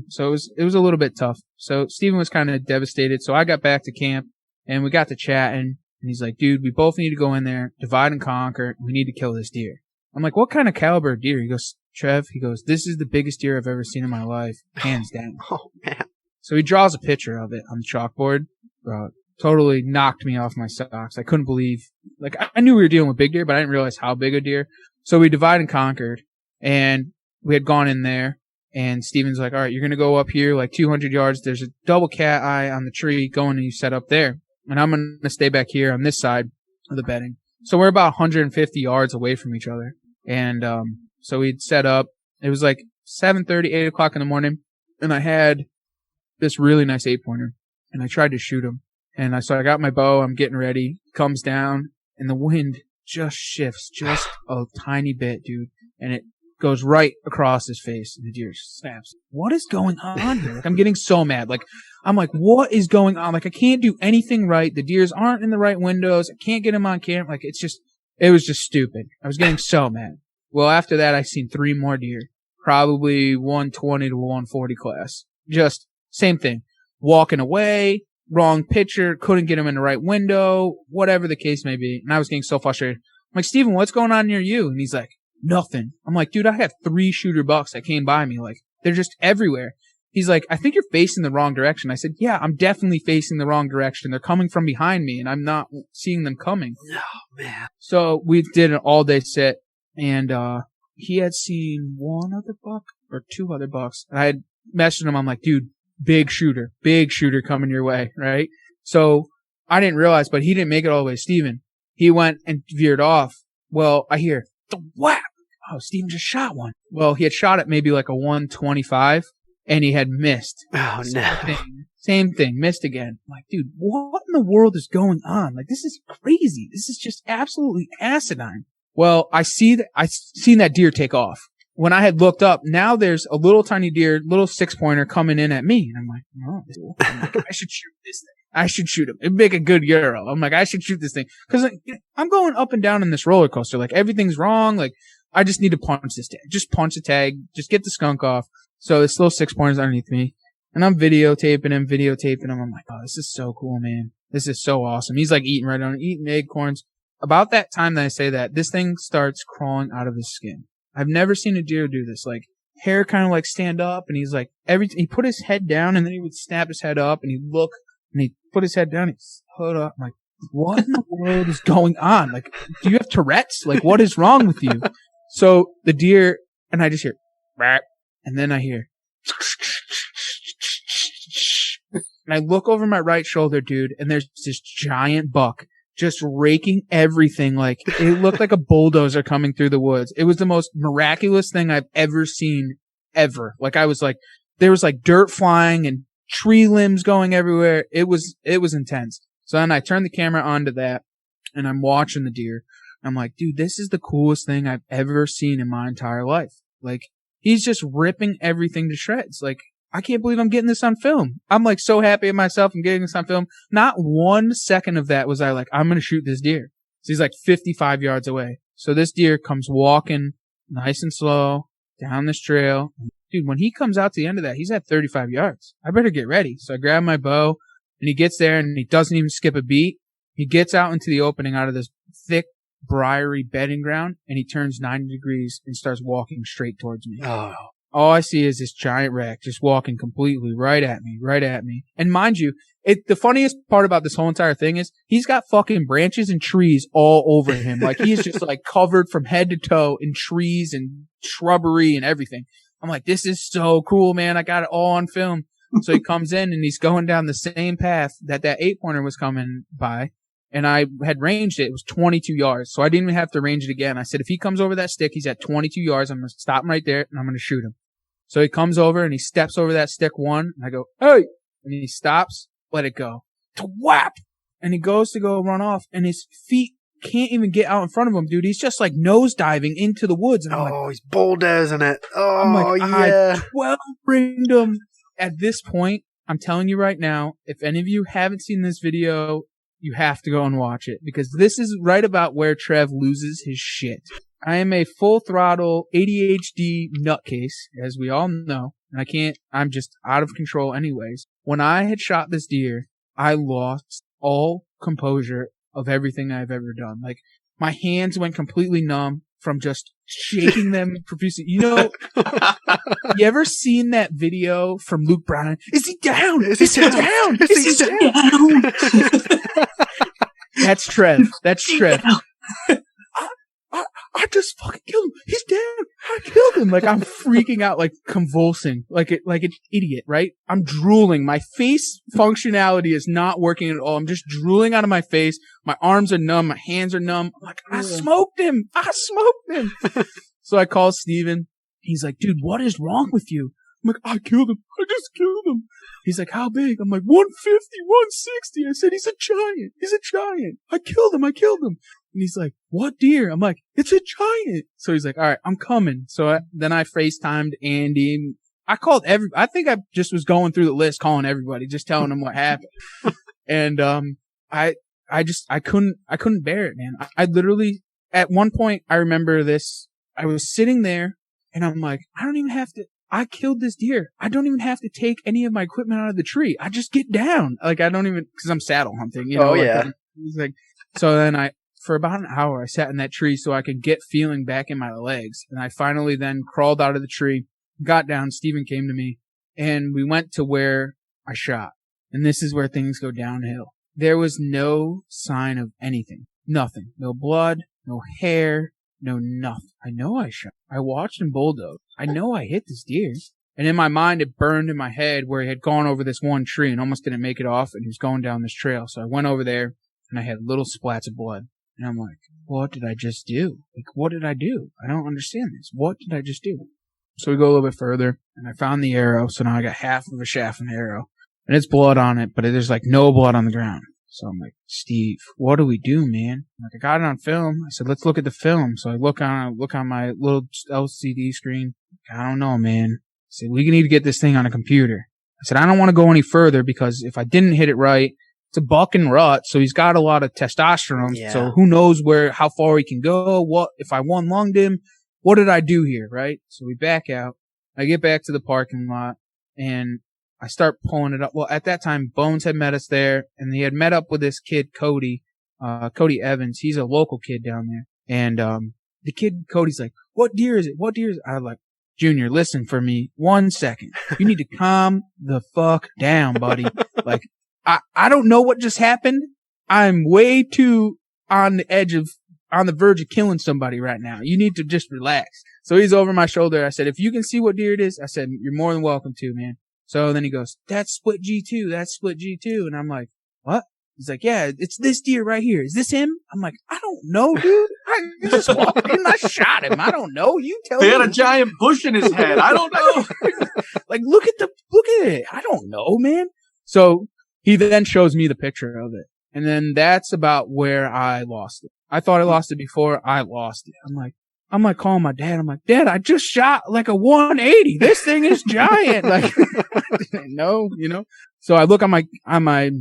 So it was a little bit tough. So Steven was kind of devastated. So I got back to camp, and we got to chatting, and he's like, dude, we both need to go in there, divide and conquer. We need to kill this deer. I'm like, what kind of caliber of deer? He goes, Trev, this is the biggest deer I've ever seen in my life, hands down. Oh, man. So he draws a picture of it on the chalkboard. Totally knocked me off my socks. I couldn't believe, like, I knew we were dealing with big deer, but I didn't realize how big a deer. So we divide and conquered, and we had gone in there, and Steven's like, all right, you're going to go up here like 200 yards. There's a double cat eye on the tree going, and you set up there. And I'm going to stay back here on this side of the bedding. So we're about 150 yards away from each other. And, so we'd set up. It was like 7:30, 8 o'clock in the morning, and I had this really nice 8-pointer, and I tried to shoot him. And so I got my bow. I'm getting ready. Comes down, and the wind just shifts just a tiny bit, dude, and it goes right across his face, and the deer snaps. What is going on here? Like, I'm getting so mad. Like, I'm like, what is going on? Like, I can't do anything right. The deers aren't in the right windows. I can't get them on camera. Like, it was just stupid. I was getting so mad. Well, after that, I seen 3 more deer, probably 120 to 140 class. Just same thing. Walking away, wrong picture, couldn't get him in the right window, whatever the case may be. And I was getting so frustrated. I'm like, Steven, what's going on near you? And he's like, nothing. I'm like, dude, I had 3 shooter bucks that came by me. Like, they're just everywhere. He's like, I think you're facing the wrong direction. I said, yeah, I'm definitely facing the wrong direction. They're coming from behind me, and I'm not seeing them coming. Oh, man. So we did an all-day sit. And he had seen 1 other buck or 2 other bucks. And I had messaged him. I'm like, dude, big shooter coming your way, right? So I didn't realize, but he didn't make it all the way to Steven. He went and veered off. Well, I hear the whap. Oh, Steven just shot one. Well, he had shot it maybe like a 125, and he had missed. Oh, no. Same thing, missed again. I'm like, dude, what in the world is going on? Like, this is crazy. This is just absolutely asinine. Well, I seen that deer take off. When I had looked up, now there's a little tiny deer, little 6-pointer coming in at me. And I'm like, oh, this is cool. I'm like, I should shoot this thing. I should shoot him. It'd make a good Euro. I'm like, I should shoot this thing. Cause I'm going up and down in this roller coaster. Like, everything's wrong. Like, I just need to punch this tag. Just punch the tag. Just get the skunk off. So this little 6-pointer's underneath me. And I'm videotaping him. I'm like, oh, this is so cool, man. This is so awesome. He's like eating acorns. About that time that I say that, this thing starts crawling out of his skin. I've never seen a deer do this. Like, hair kind of like stand up, and he's like, he put his head down, and then he would snap his head up, and he'd look, and he'd put his head down, he'd put up. I'm like, what in the world is going on? Like, do you have Tourette's? Like, what is wrong with you? So the deer, and I just hear, and then I hear, and I look over my right shoulder, dude, and there's this giant buck just raking everything. Like, it looked like a bulldozer coming through the woods. It was the most miraculous thing I've ever seen, ever. Like, I was like, there was like dirt flying and tree limbs going everywhere. It was intense. So then I turned the camera onto that, and I'm watching the deer. I'm like, dude, this is the coolest thing I've ever seen in my entire life. Like, he's just ripping everything to shreds. Like, I can't believe I'm getting this on film. I'm like so happy with myself. I'm getting this on film. Not 1 second of that was I like, I'm going to shoot this deer. So he's like 55 yards away. So this deer comes walking nice and slow down this trail. Dude, when he comes out to the end of that, he's at 35 yards. I better get ready. So I grab my bow, and he gets there, and he doesn't even skip a beat. He gets out into the opening out of this thick, briary bedding ground, and he turns 90 degrees and starts walking straight towards me. Oh. All I see is this giant wreck just walking completely right at me. And mind you, the funniest part about this whole entire thing is he's got fucking branches and trees all over him. Like, he is just like covered from head to toe in trees and shrubbery and everything. I'm like, this is so cool, man. I got it all on film. So he comes in, and he's going down the same path that 8-pointer was coming by. And I had ranged it. It was 22 yards. So I didn't even have to range it again. I said, if he comes over that stick, he's at 22 yards. I'm going to stop him right there, and I'm going to shoot him. So he comes over, and he steps over that stick one, and I go, hey! And he stops, let it go. Twap! And he goes to go run off, and his feet can't even get out in front of him, dude. He's just like nose diving into the woods. And I'm like, he's bulldozing it. Oh, I'm like, yeah. I 12 ringed him. At this point, I'm telling you right now, if any of you haven't seen this video, you have to go and watch it, because this is right about where Trev loses his shit. I am a full throttle ADHD nutcase, as we all know, and I'm just out of control anyways. When I had shot this deer, I lost all composure of everything I've ever done. Like, my hands went completely numb from just shaking them profusely. You know, you ever seen that video from Luke Bryan? Is he down? Is he down? Is he down? That's Trev. I just fucking killed him. He's down. I killed him. Like, I'm freaking out, like convulsing, like an idiot, right? I'm drooling. My face functionality is not working at all. I'm just drooling out of my face. My arms are numb. My hands are numb. I'm like, I smoked him. So I call Steven. He's like, dude, what is wrong with you? I'm like, I killed him. I just killed him. He's like, how big? I'm like, 150, 160. I said, he's a giant. I killed him. And he's like, what deer? I'm like, it's a giant. So he's like, all right, I'm coming. So then I FaceTimed Andy. I called I think I just was going through the list, calling everybody, just telling them what happened. And, I couldn't bear it, man. I literally, at one point, I remember this, I was sitting there, and I'm like, I killed this deer. I don't even have to take any of my equipment out of the tree. I just get down. Like, I don't even, cause I'm saddle hunting, you know? Oh, yeah. So then for about an hour, I sat in that tree so I could get feeling back in my legs. And I finally then crawled out of the tree, got down. Steven came to me, and we went to where I shot. And this is where things go downhill. There was no sign of anything. Nothing. No blood, no hair, no nothing. I know I shot. I watched him bulldoze. I know I hit this deer. And in my mind, it burned in my head where he had gone over this one tree and almost didn't make it off, and he was going down this trail. So I went over there, and I had little splats of blood. And I'm like, what did I just do? Like, what did I do? I don't understand this. What did I just do? So we go a little bit further, and I found the arrow. So now I got half of a shaft and arrow. and it's blood on it, but there's like no blood on the ground. So I'm like, Steve, what do we do, man? I'm like, I got it on film. I said, let's look at the film. So I look on my little LCD screen. I don't know, man. I said, we need to get this thing on a computer. I said, I don't want to go any further because if I didn't hit it right, it's a buck and rut. So he's got a lot of testosterone. Yeah. So who knows how far he can go? What if I one-lunged him? What did I do here? Right? So we back out. I get back to the parking lot and I start pulling it up. Well, at that time, Bones had met us there, and he had met up with this kid, Cody Evans. He's a local kid down there. And the kid, Cody's like, what deer is it? What deer is it? I'm like, Junior, listen for me 1 second. You need to calm the fuck down, buddy. Like, I don't know what just happened. I'm way too on the verge of killing somebody right now. You need to just relax. So he's over my shoulder. I said, if you can see what deer it is, I said, you're more than welcome to, man. So then he goes, that's split G2. That's split G2. And I'm like, what? He's like, yeah, it's this deer right here. Is this him? I'm like, I don't know, dude. I just walked in and I shot him. I don't know. You tell me. He had a giant bush in his head. I don't know. Like, look at it. I don't know, man. So he then shows me the picture of it. And then that's about where I lost it. I thought I lost it before I lost it. I'm like calling my dad. I'm like, Dad, I just shot like a 180. This thing is giant. Like, no, you know. So I look on my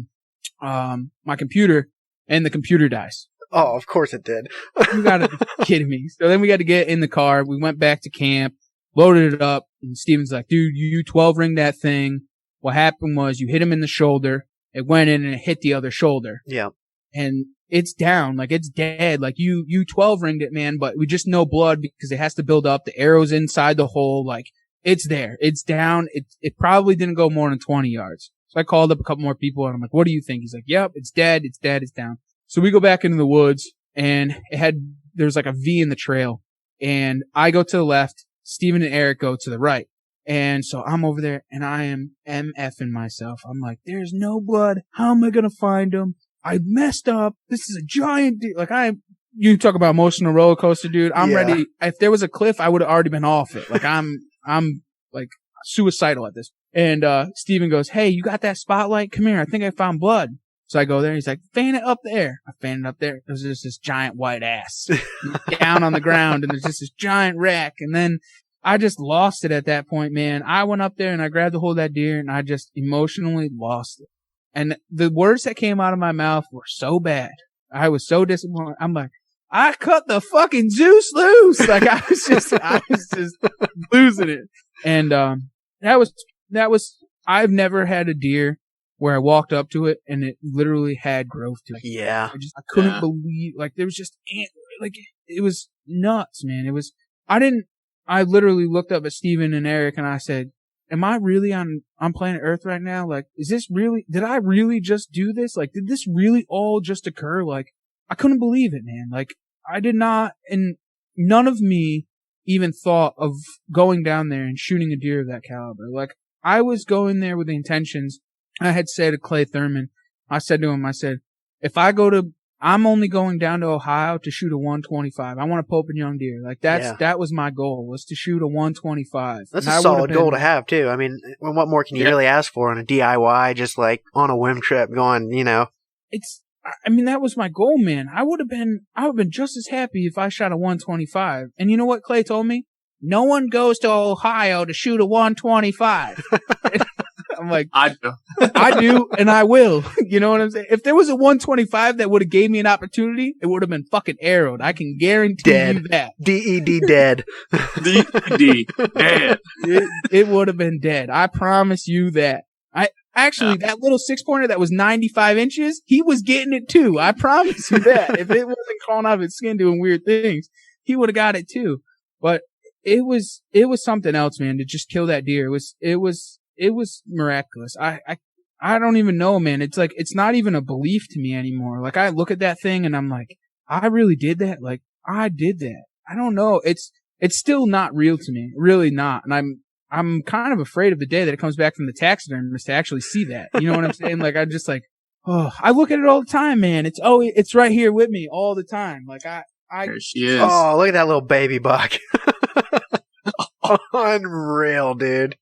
computer, and the computer dies. Oh, of course it did. You gotta be kidding me. So then we got to get in the car. We went back to camp, loaded it up, and Steven's like, dude, you 12 ring that thing. What happened was you hit him in the shoulder. It went in and it hit the other shoulder. Yeah. And it's down, like it's dead. Like you 12 ringed it, man, but we just know blood because it has to build up. The arrow's inside the hole. Like it's there. It's down. It probably didn't go more than 20 yards. So I called up a couple more people and I'm like, what do you think? He's like, yep, it's dead. It's dead. It's down. So we go back into the woods and there's like a V in the trail and I go to the left. Steven and Eric go to the right. And so I'm over there and I am MFing myself. I'm like, there's no blood. How am I going to find him? I messed up. This is a giant deer. Like you talk about emotional roller coaster, dude. I'm ready. If there was a cliff, I would have already been off it. Like I'm like suicidal at this. And, Steven goes, hey, you got that spotlight? Come here. I think I found blood. So I go there. He's like, fan it up there. I fan it up there. There's just this giant white ass down on the ground and there's just this giant rack. And then I just lost it at that point, man. I went up there and I grabbed a hold of that deer and I just emotionally lost it. And the words that came out of my mouth were so bad. I was so disappointed. I'm like, I cut the fucking Zeus loose. Like I was just losing it. And, that was, I've never had a deer where I walked up to it and it literally had growth to it. Yeah. I couldn't believe, like there was just, like it was nuts, man. I literally looked up at Steven and Eric and I said, am I really on planet Earth right now? Like, did I really just do this? Like, did this really all just occur? Like, I couldn't believe it, man. Like, I did not, and none of me even thought of going down there and shooting a deer of that caliber. Like, I was going there with the intentions. I had said to Clay Thurman, I said to him, if I'm only going down to Ohio to shoot a 125. I want to pope a young deer. Like that was my goal, was to shoot a 125. That's a solid goal to have too. I mean, what more can you really ask for on a DIY, just like on a whim trip going, you know? That was my goal, man. I would have been just as happy if I shot a 125. And you know what Clay told me? No one goes to Ohio to shoot a 125. I'm like, I do, and I will. You know what I'm saying? If there was a 125 that would have gave me an opportunity, it would have been fucking arrowed. I can guarantee you that. DED dead. DED dead. It would have been dead. I promise you that. That little 6-pointer that was 95 inches, he was getting it too. I promise you that. If it wasn't crawling out of its skin doing weird things, he would have got it too. But it was something else, man, to just kill that deer. It was miraculous. I don't even know, man. It's like, it's not even a belief to me anymore. Like I look at that thing and I'm like, I really did that. Like I did that. I don't know. It's still not real to me. Really not. And I'm kind of afraid of the day that it comes back from the taxidermist to actually see that. You know what I'm saying? Like I'm just like, oh, I look at it all the time, man. It's right here with me all the time. Like there she is. Oh, look at that little baby buck. Unreal, dude.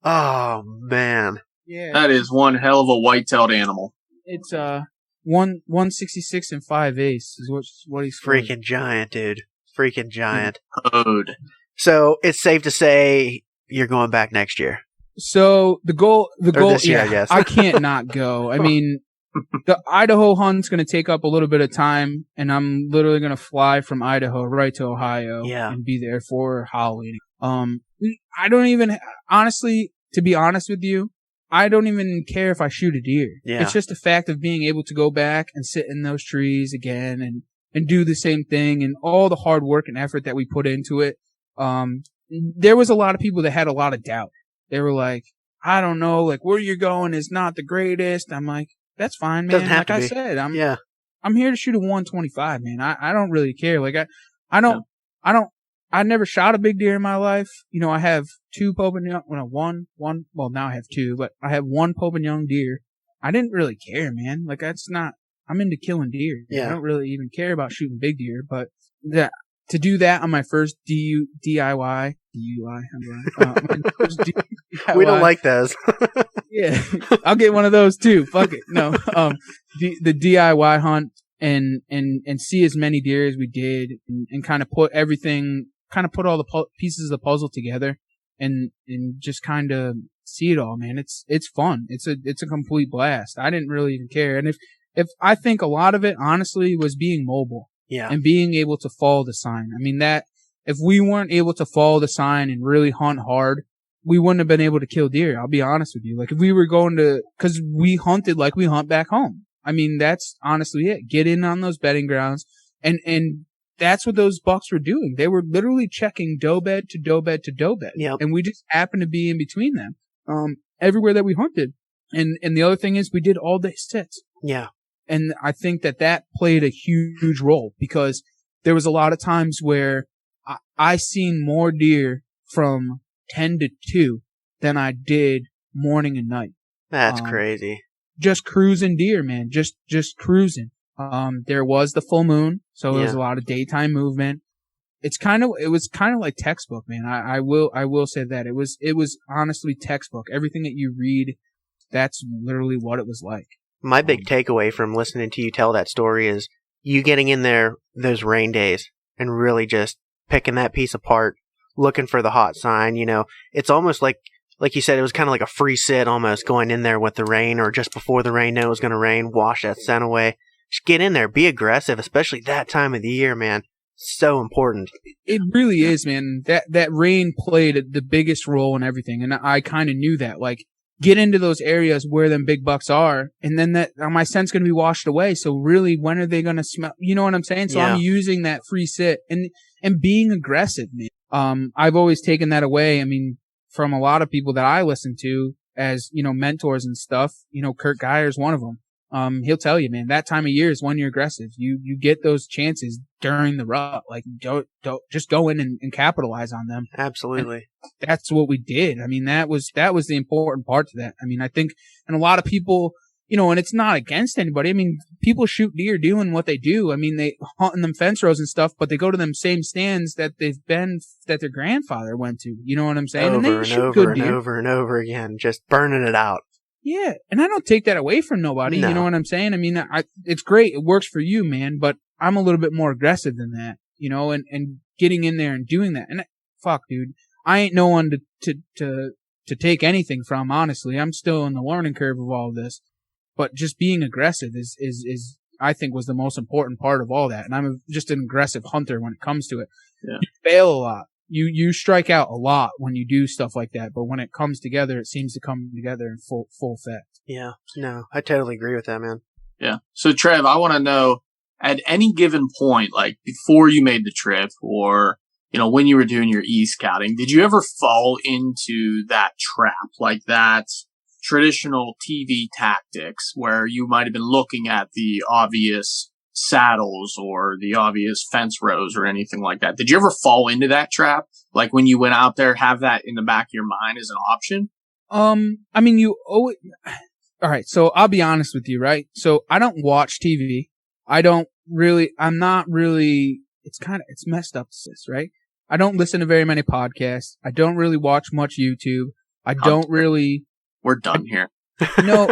Oh, man. Yeah. That is one hell of a white-tailed animal. It's 166 and 5/8 is what he's Freaking giant, dude. Freaking giant. Code. So it's safe to say you're going back next year. So the goal, this year, I guess. I can't not go. I mean, the Idaho hunt's going to take up a little bit of time, and I'm literally going to fly from Idaho right to Ohio and be there for Halloween. I don't even, honestly, to be honest with you, I don't even care if I shoot a deer. Yeah. It's just the fact of being able to go back and sit in those trees again and do the same thing and all the hard work and effort that we put into it. There was a lot of people that had a lot of doubt. They were like, I don't know, like where you're going is not the greatest. I'm like, that's fine, man. Doesn't have like to I be. said, I'm here to shoot a 125, man. I don't really care. Like I never shot a big deer in my life. You know, I have two Pope and Young, well, now I have two, but I have one Pope and Young deer. I didn't really care, man. Like I'm into killing deer. Yeah. I don't really even care about shooting big deer, but to do that on my first DIY, my first DIY, We don't like those. yeah, I'll get one of those too. Fuck it. No, the DIY hunt and see as many deer as we did and kind of put all the pieces of the puzzle together and just kind of see it all, man. It's fun. It's a complete blast. I didn't really even care. And if I think a lot of it, honestly, was being mobile. Yeah. And being able to follow the sign. I mean, that, if we weren't able to follow the sign and really hunt hard, we wouldn't have been able to kill deer. I'll be honest with you. Like, if we were cause we hunted like we hunt back home. I mean, that's honestly it. Get in on those bedding grounds. And that's what those bucks were doing. They were literally checking doe bed to doe bed to doe bed. Yep. And we just happened to be in between them. Everywhere that we hunted. And the other thing is we did all day sits. Yeah. And I think that played a huge role because there was a lot of times where I seen more deer from 10 to 2 than I did morning and night. That's crazy. Just cruising deer, man. Just cruising. There was the full moon, so there was a lot of daytime movement. It was kind of like textbook, man. I will say that. It was honestly textbook. Everything that you read, that's literally what it was like. My big takeaway from listening to you tell that story is you getting in there those rain days and really just picking that piece apart, looking for the hot sign. You know, it's almost like you said, it was kind of like a free sit almost going in there with the rain or just before the rain, know it was going to rain, wash that scent away. Just get in there, be aggressive, especially that time of the year, man. So important. It really is, man. That rain played the biggest role in everything. And I kind of knew that. Like, get into those areas where them big bucks are, and then my scent's going to be washed away. So really, when are they going to smell? You know what I'm saying? So I'm using that free sit and being aggressive, man. I've always taken that away. I mean, from a lot of people that I listen to as, you know, mentors and stuff, you know, Kurt Geyer's one of them. He'll tell you, man, that time of year is when you're aggressive. You get those chances during the rut. Like, don't just go in and capitalize on them. Absolutely. And that's what we did. I mean, that was the important part to that. I mean, I think, and a lot of people, you know, and it's not against anybody. I mean, people shoot deer doing what they do. I mean, they hunt in them fence rows and stuff, but they go to them same stands that their grandfather went to. You know what I'm saying? Over and and over again, just burning it out. Yeah, and I don't take that away from nobody. No. You know what I'm saying? I mean, it's great. It works for you, man, but I'm a little bit more aggressive than that, you know, and getting in there and doing that. And fuck, dude, I ain't no one to take anything from, honestly. I'm still in the learning curve of all of this. But just being aggressive is I think was the most important part of all that. And I'm just an aggressive hunter when it comes to it. Yeah. You fail a lot. You strike out a lot when you do stuff like that, but when it comes together, it seems to come together in full effect. Yeah, no, I totally agree with that, man. Yeah. So Trev, I want to know, at any given point, like before you made the trip or, you know, when you were doing your e-scouting, did you ever fall into that trap, like that traditional TV tactics where you might have been looking at the obvious saddles or the obvious fence rows or anything like that? Did you ever fall into that trap? Like when you went out there, have that in the back of your mind as an option? I mean, you always, all right. So I'll be honest with you, right? So I don't watch TV. I'm not really, it's messed up, sis, right? I don't listen to very many podcasts. I don't really watch much YouTube. We're done here. No,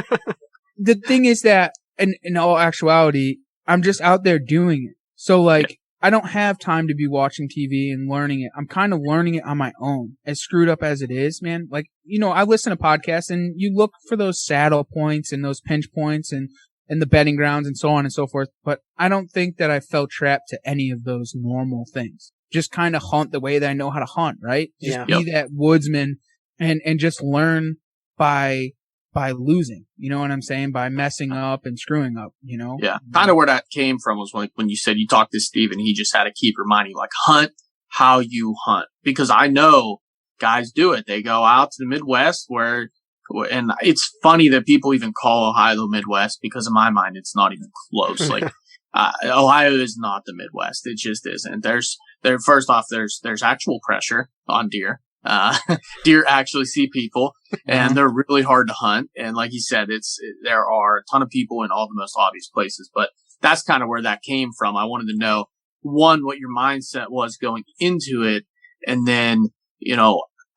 the thing is that, in all actuality, I'm just out there doing it. So like, I don't have time to be watching TV and learning it. I'm kind of learning it on my own, as screwed up as it is, man. Like, I listen to podcasts and you look for those saddle points and those pinch points and the bedding grounds and so on and so forth. But I don't think that I fell trapped to any of those normal things. Just kind of hunt the way that I know how to hunt, right? Just be that woodsman and just learn by losing, you know what I'm saying? By messing up and screwing up, Yeah. Kind of where that came from was like when you said you talked to Steve and he just had to keep reminding you, like, hunt how you hunt. Because I know guys do it. They go out to the Midwest and it's funny that people even call Ohio the Midwest, because in my mind, it's not even close. Like, Ohio is not the Midwest. It just isn't. First off, there's actual pressure on deer. Deer actually see people and they're really hard to hunt. And like you said, there are a ton of people in all the most obvious places, but that's kind of where that came from. I wanted to know, one, what your mindset was going into it, and then,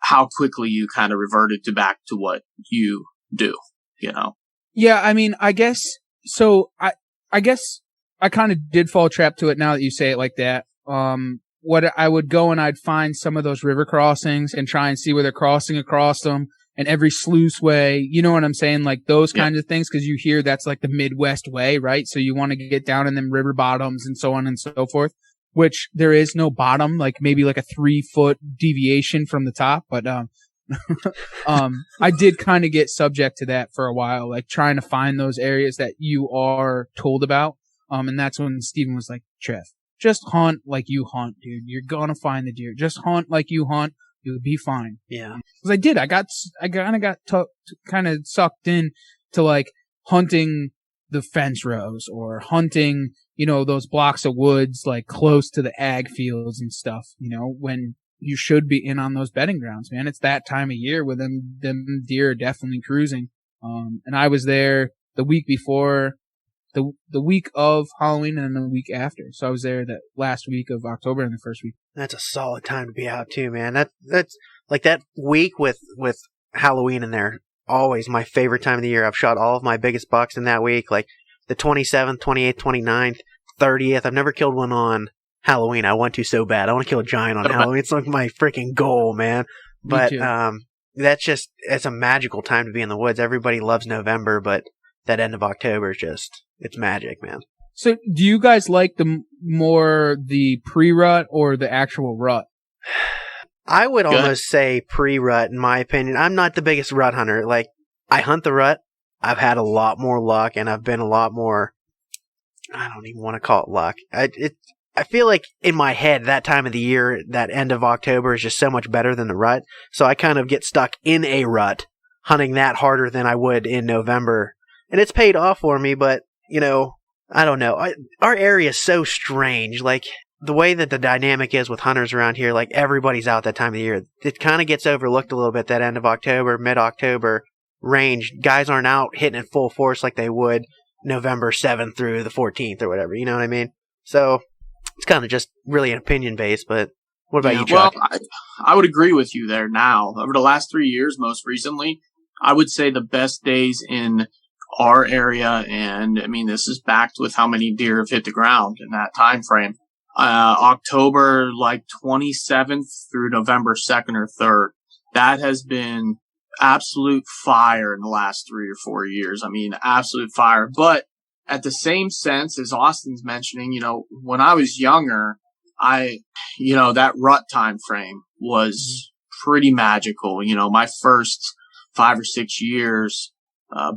how quickly you kind of reverted back to what you do, Yeah. I mean, I guess I kind of did fall trap to it now that you say it like that. What I would go and I'd find some of those river crossings and try and see where they're crossing across them, and every sluice way, you know what I'm saying? Like those kinds of things, because you hear that's like the Midwest way, right? So you want to get down in them river bottoms and so on and so forth, which there is no bottom, like maybe like a 3-foot deviation from the top. But, I did kind of get subject to that for a while, like trying to find those areas that you are told about. And that's when Steven was like, Trev, just hunt like you hunt, dude. You're gonna find the deer. Just hunt like you hunt. You'll be fine. Yeah. Because I did. I kind of got kind of sucked in to like hunting the fence rows or hunting, those blocks of woods like close to the ag fields and stuff, when you should be in on those bedding grounds, man. It's that time of year where them deer are definitely cruising. And I was there the week before, the week of Halloween and the week after. So I was there that last week of October and the first week. That's a solid time to be out too, man. That's like that week with Halloween in there. Always my favorite time of the year. I've shot all of my biggest bucks in that week, like the 27th, 28th, 29th, 30th. I've never killed one on Halloween. I want to so bad. I want to kill a giant on Halloween. It's like my freaking goal, man. But it's a magical time to be in the woods. Everybody loves November, but that end of October is it's magic, man. So do you guys like the pre-rut or the actual rut? I would almost say pre-rut, in my opinion. I'm not the biggest rut hunter. Like, I hunt the rut. I've had a lot more luck, and I've been a lot more, I don't even want to call it luck. I feel like in my head, that time of the year, that end of October is just so much better than the rut. So I kind of get stuck in a rut, hunting that harder than I would in November. And it's paid off for me, but, I don't know. Our area is so strange. Like, the way that the dynamic is with hunters around here, like, everybody's out that time of the year. It kind of gets overlooked a little bit, that end of October, mid-October range. Guys aren't out hitting in full force like they would November 7th through the 14th or whatever. You know what I mean? So it's kind of just really an opinion based, but what about you, Chuck? Well, I would agree with you there now. Over the last 3 years, most recently, I would say the best days in our area, and I mean, this is backed with how many deer have hit the ground in that time frame. October, like 27th through November 2nd or 3rd. That has been absolute fire in the last 3 or 4 years. I mean, absolute fire. But at the same sense as Austin's mentioning, when I was younger, that rut time frame was pretty magical. My first 5 or 6 years,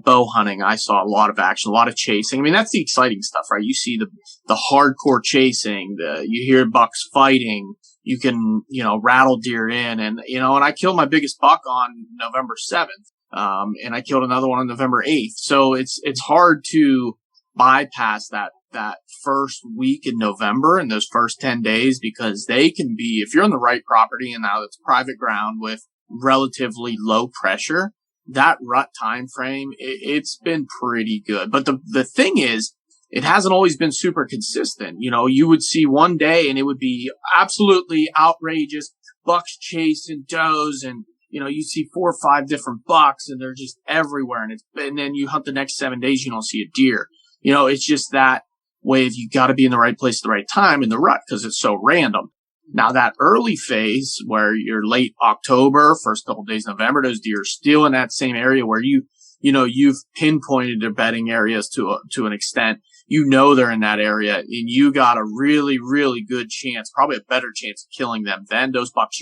bow hunting, I saw a lot of action, a lot of chasing. I mean, that's the exciting stuff, right? You see the hardcore chasing, you hear bucks fighting, you can, rattle deer in, and I killed my biggest buck on November 7th. And I killed another one on November 8th. So it's hard to bypass that first week in November and those first 10 days, because they can be, if you're on the right property and now it's private ground with relatively low pressure, that rut time frame, it's been pretty good. But the thing is, it hasn't always been super consistent. You would see one day and it would be absolutely outrageous, bucks chasing does, and you see 4 or 5 different bucks and they're just everywhere. And then you hunt the next 7 days, you don't see a deer. It's just that way of you got to be in the right place at the right time in the rut because it's so random. Now that early phase where you're late October, first couple of days of November, those deer are still in that same area where you've pinpointed their bedding areas to an extent. They're in that area and you got a really, really good chance, probably a better chance of killing them than those bucks,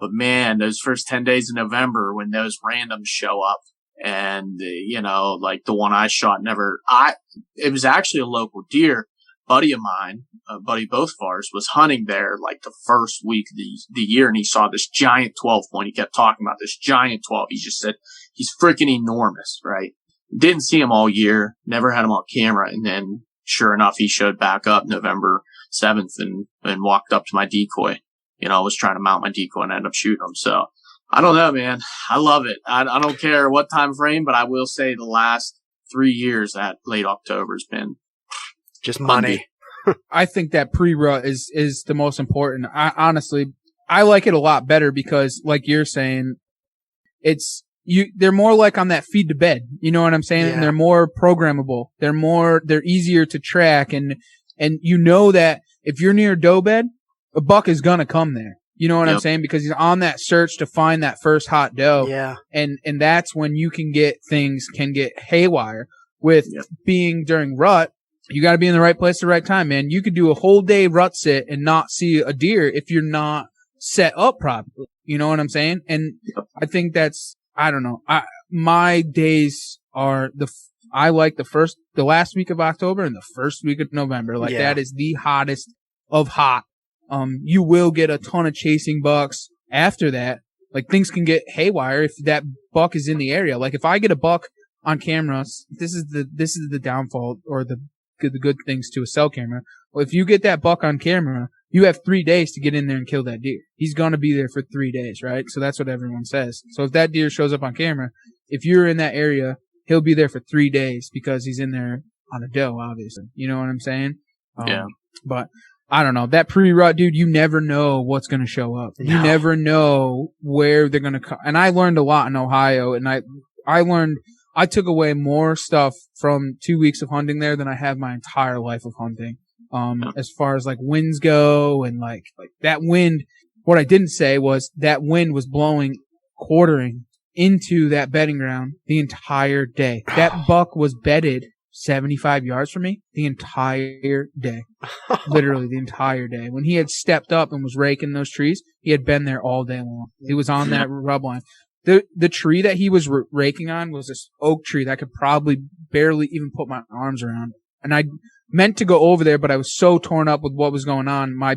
But man, those first 10 days of November when those randoms show up and, like the one I shot it was actually a local deer. Buddy of mine, buddy both of ours, was hunting there like the first week of the year, and he saw this giant 12 point. He kept talking about this giant 12. He just said he's freaking enormous, right? Didn't see him all year, never had him on camera, and then sure enough, he showed back up November 7th and walked up to my decoy. I was trying to mount my decoy and ended up shooting him. So I don't know, man. I love it. I don't care what time frame, but I will say the last 3 years at late October has been just money. I think that pre-rut is the most important. Honestly, I like it a lot better because, like you're saying, they're more like on that feed to bed. You know what I'm saying? Yeah. And they're more programmable. They're easier to track, and that if you're near a doe bed, a buck is gonna come there. You know what I'm saying? Because he's on that search to find that first hot doe. Yeah. And that's when you can get haywire with being during rut. You got to be in the right place at the right time, man. You could do a whole day rut sit and not see a deer if you're not set up properly. You know what I'm saying? And I think I don't know. My days are I like the last week of October and the first week of November. Like that is the hottest of hot. You will get a ton of chasing bucks after that. Like things can get haywire if that buck is in the area. Like if I get a buck on camera, this is the downfall or the good things to a cell camera. Well, if you get that buck on camera, you have 3 days to get in there and kill that deer. He's going to be there for 3 days, right? So that's what everyone says. So if that deer shows up on camera, if you're in that area, he'll be there for 3 days because he's in there on a doe, obviously. You know what I'm saying? But I don't know. That pre-rut, dude, you never know what's going to show up. No. You never know where they're going to come. And I learned a lot in Ohio, and I took away more stuff from 2 weeks of hunting there than I have my entire life of hunting. As far as like winds go and like that wind, what I didn't say was that wind was blowing quartering into that bedding ground the entire day. That buck was bedded 75 yards from me the entire day. Literally the entire day. When he had stepped up and was raking those trees, he had been there all day long. He was on that rub line. The tree that he was raking on was this oak tree that I could probably barely even put my arms around. And I meant to go over there, but I was so torn up with what was going on. My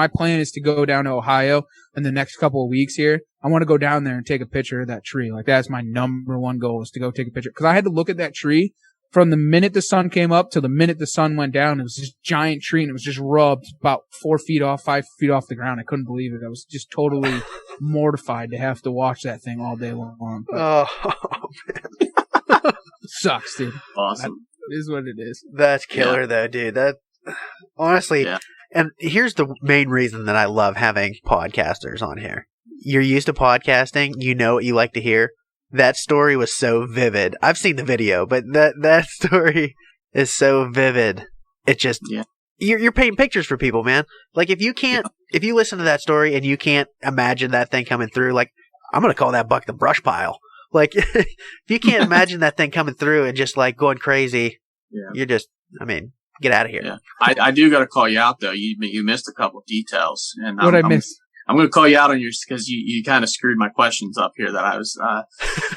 plan is to go down to Ohio in the next couple of weeks here. I want to go down there and take a picture of that tree. Like that's my number one goal is to go take a picture. Cause I had to look at that tree from the minute the sun came up to the minute the sun went down. It was this giant tree and it was just rubbed about 4 feet off, 5 feet off the ground. I couldn't believe it. I was just totally mortified to have to watch that thing all day long. Oh, man. Sucks, dude. Awesome. It is what it is. That's killer though, dude. That honestly, and here's the main reason that I love having podcasters on here. You're used to podcasting. You know what you like to hear. That story was so vivid. I've seen the video, but that story is so vivid. It just, you're painting pictures for people, man. Like if you listen to that story and you can't imagine that thing coming through, like I'm going to call that buck the brush pile. Like if you can't imagine that thing coming through and just like going crazy, you're just, get out of here. Yeah. I do got to call you out though. You missed a couple of details. And what I missed? I'm going to call you out on yours because you kind of screwed my questions up here that I was,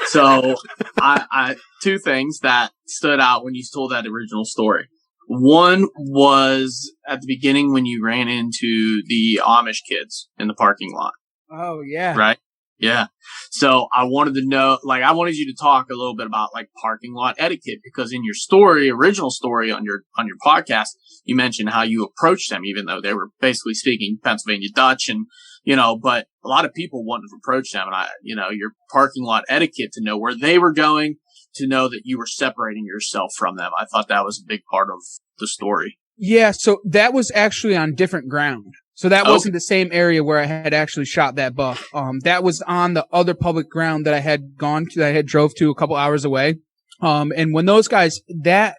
so I two things that stood out when you told that original story. One was at the beginning when you ran into the Amish kids in the parking lot. Oh yeah. Right? Yeah. So I wanted to know, I wanted you to talk a little bit about parking lot etiquette because in your original story on your podcast, you mentioned how you approached them, even though they were basically speaking Pennsylvania Dutch and, but a lot of people wanted to approach them and your parking lot etiquette to know where they were going, to know that you were separating yourself from them. I thought that was a big part of the story. Yeah. So that was actually on different ground. So that wasn't the same area where I had actually shot that buck. That was on the other public ground that I had gone to, that I had drove to a couple hours away. And when those guys, I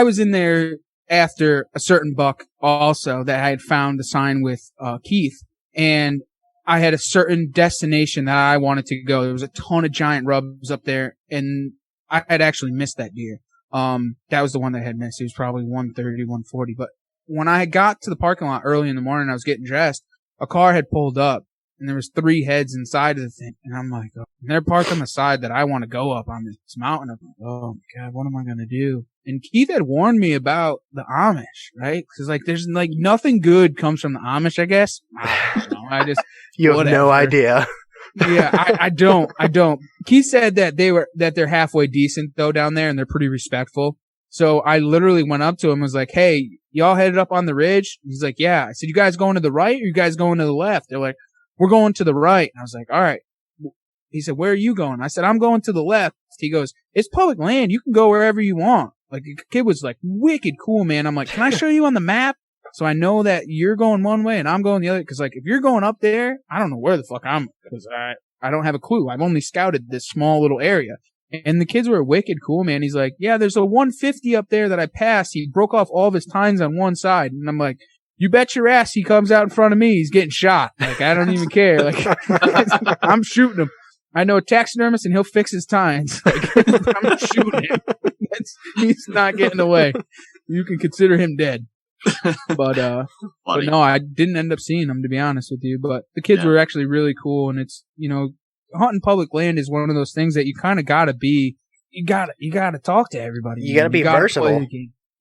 was in there after a certain buck also that I had found a sign with, Keith, and I had a certain destination that I wanted to go. There was a ton of giant rubs up there, and I had actually missed that deer. That was the one that I had missed. It was probably 130, 140. But when I got to the parking lot early in the morning, I was getting dressed, a car had pulled up, and there was 3 heads inside of the thing. And I'm like, oh, and they're parked on the side that I want to go up on this mountain. I'm like, oh my God, what am I going to do? And Keith had warned me about the Amish, right? Cause like, there's like nothing good comes from the Amish, I guess. I don't know. I just, You have no idea. Yeah, I don't. Keith said that they're halfway decent though down there and they're pretty respectful. So I literally went up to him and was like, hey, y'all headed up on the ridge? He's like, yeah. I said, you guys going to the right or you guys going to the left? They're like, we're going to the right. And I was like, all right. He said, where are you going? I said, I'm going to the left. He goes, it's public land. You can go wherever you want. Like, the kid was like wicked cool, man. I'm like, can I show you on the map? So I know that you're going one way and I'm going the other. Cause like, if you're going up there, I don't know where the fuck I'm, cause I don't have a clue. I've only scouted this small little area. And the kids were wicked cool, man. He's like, yeah, there's a 150 up there that I passed. He broke off all of his tines on one side. And I'm like, you bet your ass he comes out in front of me. He's getting shot. Like, I don't even care. Like, I'm shooting him. I know a taxidermist and he'll fix his tines. Like, I'm shooting him. He's not getting away. You can consider him dead. But no, I didn't end up seeing them, to be honest with you. But the kids were actually really cool. And it's, hunting public land is one of those things that you kind of gotta be, you gotta talk to everybody. You gotta be versatile.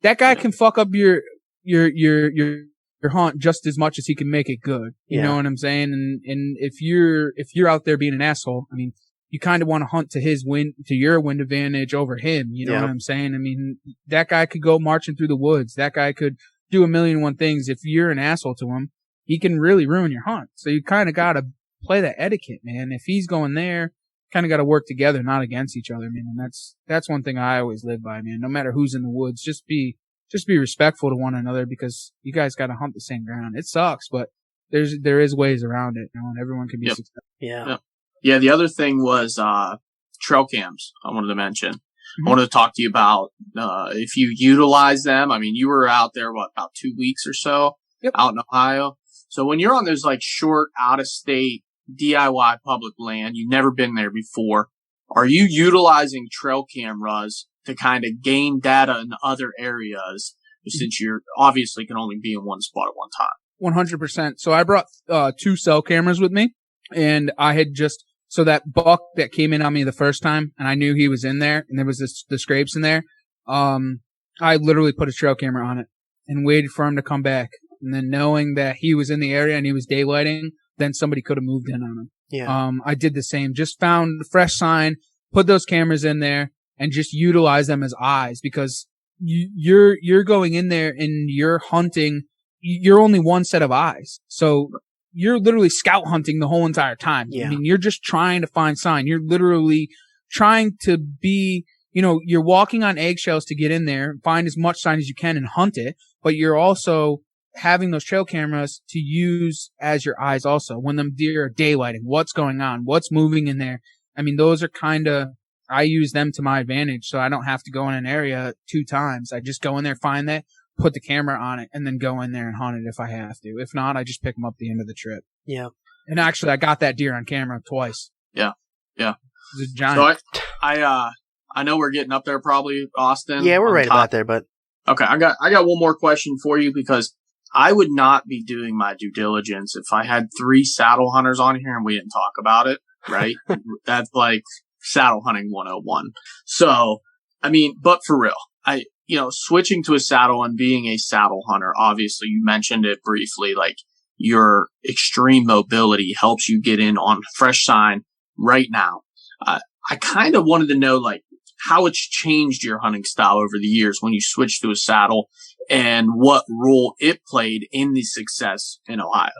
That guy can fuck up your hunt just as much as he can make it good. You know what I'm saying? And if you're out there being an asshole, I mean, you kind of want to hunt to your wind advantage over him. You know what I'm saying? I mean, that guy could go marching through the woods. That guy could do 1,000,001 things. If you're an asshole to him, he can really ruin your hunt. So you kind of got to play that etiquette, man. If he's going there, kind of got to work together, not against each other, man. And that's one thing I always live by, man. No matter who's in the woods, just be respectful to one another because you guys got to hunt the same ground. It sucks, but there is ways around it, and everyone can be successful. Yeah. The other thing was trail cams. I wanted to mention. I wanted to talk to you about if you utilize them. I mean, you were out there about 2 weeks or so out in Ohio. So when you're on those like short, out of state DIY public land, you've never been there before. Are you utilizing trail cameras to kind of gain data in other areas since you're obviously can only be in one spot at one time? 100%. So I brought 2 cell cameras with me, and I had so that buck that came in on me the first time, and I knew he was in there, and there was the scrapes in there. I literally put a trail camera on it and waited for him to come back. And then knowing that he was in the area and he was daylighting, then somebody could have moved in on him. Yeah. I did the same. Just found a fresh sign, put those cameras in there, and just utilize them as eyes because you're going in there and you're hunting. You're only one set of eyes. So you're literally scout hunting the whole entire time. Yeah. I mean, you're just trying to find sign. You're literally trying to be, you're walking on eggshells to get in there, find as much sign as you can and hunt it, but you're also having those trail cameras to use as your eyes also. When them deer are daylighting, what's going on, what's moving in there. I mean, those are I use them to my advantage so I don't have to go in an area 2 times. I just go in there, find that, put the camera on it, and then go in there and hunt it if I have to. If not, I just pick them up at the end of the trip. Yeah. And actually, I got that deer on camera twice. Yeah. It was a giant. So I know we're getting up there probably, Austin. Yeah, we're right about there, but okay. I got one more question for you because I would not be doing my due diligence if I had 3 saddle hunters on here and we didn't talk about it, right? That's like saddle hunting 101. So, I mean, but for real, switching to a saddle and being a saddle hunter, obviously you mentioned it briefly, like your extreme mobility helps you get in on fresh sign right now. I kind of wanted to know like how it's changed your hunting style over the years when you switched to a saddle and what role it played in the success in Ohio.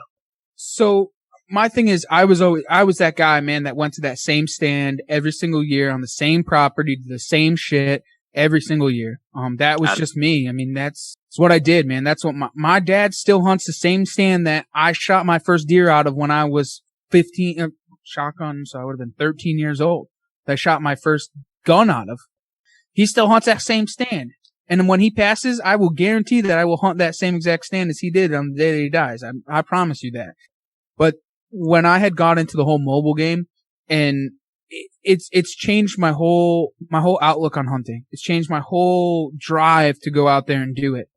So my thing is I was that guy, man, that went to that same stand every single year on the same property, the same shit. every single year. That was just me. I mean, that's what I did, man. That's what my dad still hunts the same stand that I shot my first deer out of when I was 15, shotgun. So I would have been 13 years old. I shot my first gun out of. He still hunts that same stand. And when he passes, I will guarantee that I will hunt that same exact stand as he did on the day that he dies. I promise you that. But when I had got into the whole mobile game, and it's changed my whole outlook on hunting. It's changed my whole drive to go out there and do it.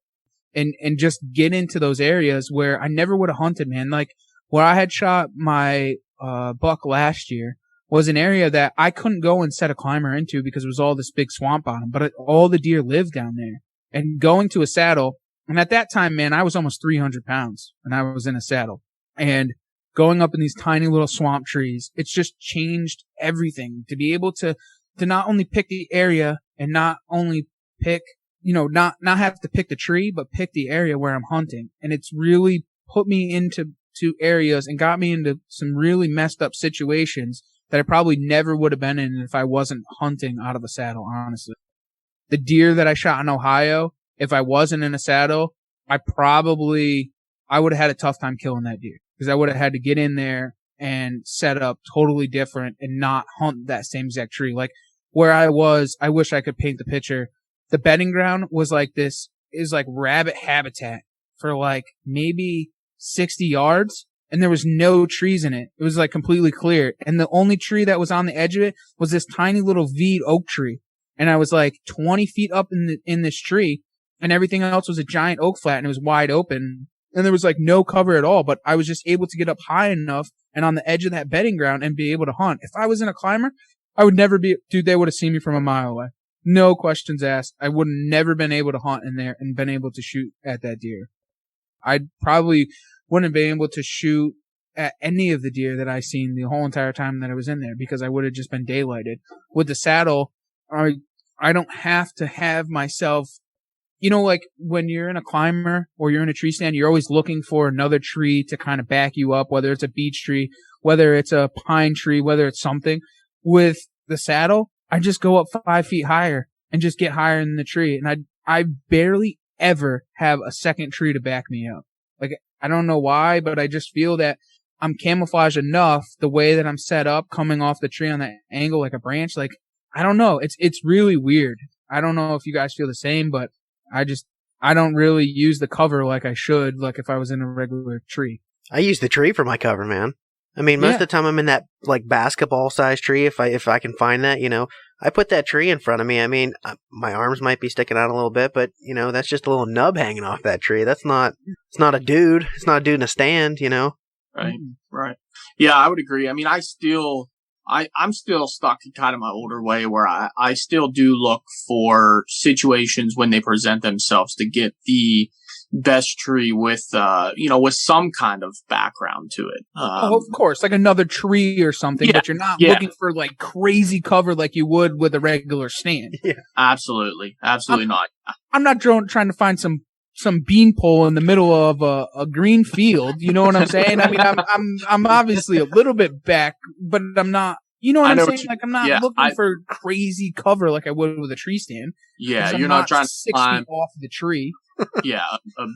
And just get into those areas where I never would have hunted, man. Like where I had shot my buck last year was an area that I couldn't go and set a climber into because it was all this big swamp bottom, but all the deer lived down there. And going to a saddle, and at that time, man, I was almost 300 pounds when I was in a saddle. And going up in these tiny little swamp trees, it's just changed everything to be able to not only pick the area and not only pick, not have to pick the tree, but pick the area where I'm hunting. And it's really put me into areas and got me into some really messed up situations that I probably never would have been in if I wasn't hunting out of a saddle, honestly. The deer that I shot in Ohio, if I wasn't in a saddle, I would have had a tough time killing that deer because I would have had to get in there and set up totally different and not hunt that same exact tree. Like where I was, I wish I could paint the picture. The bedding ground was like this, is like rabbit habitat for like maybe 60 yards. And there was no trees in it. It was like completely clear. And the only tree that was on the edge of it was this tiny little veed oak tree. And I was like 20 feet up in this tree, and everything else was a giant oak flat, and it was wide open. And there was like no cover at all, but I was just able to get up high enough and on the edge of that bedding ground and be able to hunt. If I was in a climber, I would never be, dude, they would have seen me from a mile away. No questions asked. I would have never been able to hunt in there and been able to shoot at that deer. I probably wouldn't have been able to shoot at any of the deer that I seen the whole entire time that I was in there because I would have just been daylighted. With the saddle, I don't have to have myself, like when you're in a climber or you're in a tree stand, you're always looking for another tree to kind of back you up, whether it's a beech tree, whether it's a pine tree, whether it's something. With the saddle, I just go up 5 feet higher and just get higher in the tree. And I barely ever have a second tree to back me up. Like, I don't know why, but I just feel that I'm camouflaged enough the way that I'm set up coming off the tree on that angle like a branch. Like, I don't know. It's really weird. I don't know if you guys feel the same, but I don't really use the cover like I should, like if I was in a regular tree. I use the tree for my cover, man. I mean, most of the time I'm in that like basketball size tree. If I can find that, I put that tree in front of me. I mean, my arms might be sticking out a little bit, but that's just a little nub hanging off that tree. It's not a dude. It's not a dude in a stand, Right. Yeah, I would agree. I mean, I'm still stuck in kind of my older way where I still do look for situations when they present themselves to get the best tree with some kind of background to it. Of course, like another tree or something, but you're not looking for like crazy cover like you would with a regular stand. Yeah. Absolutely not. I'm not trying to find some beanpole in the middle of a green field. You know what I'm saying? I mean, I'm obviously a little bit back, but I'm not. You know what I'm saying? Like I'm not looking for crazy cover like I would with a tree stand. Yeah, you're not trying to 6 climb feet off the tree. Yeah,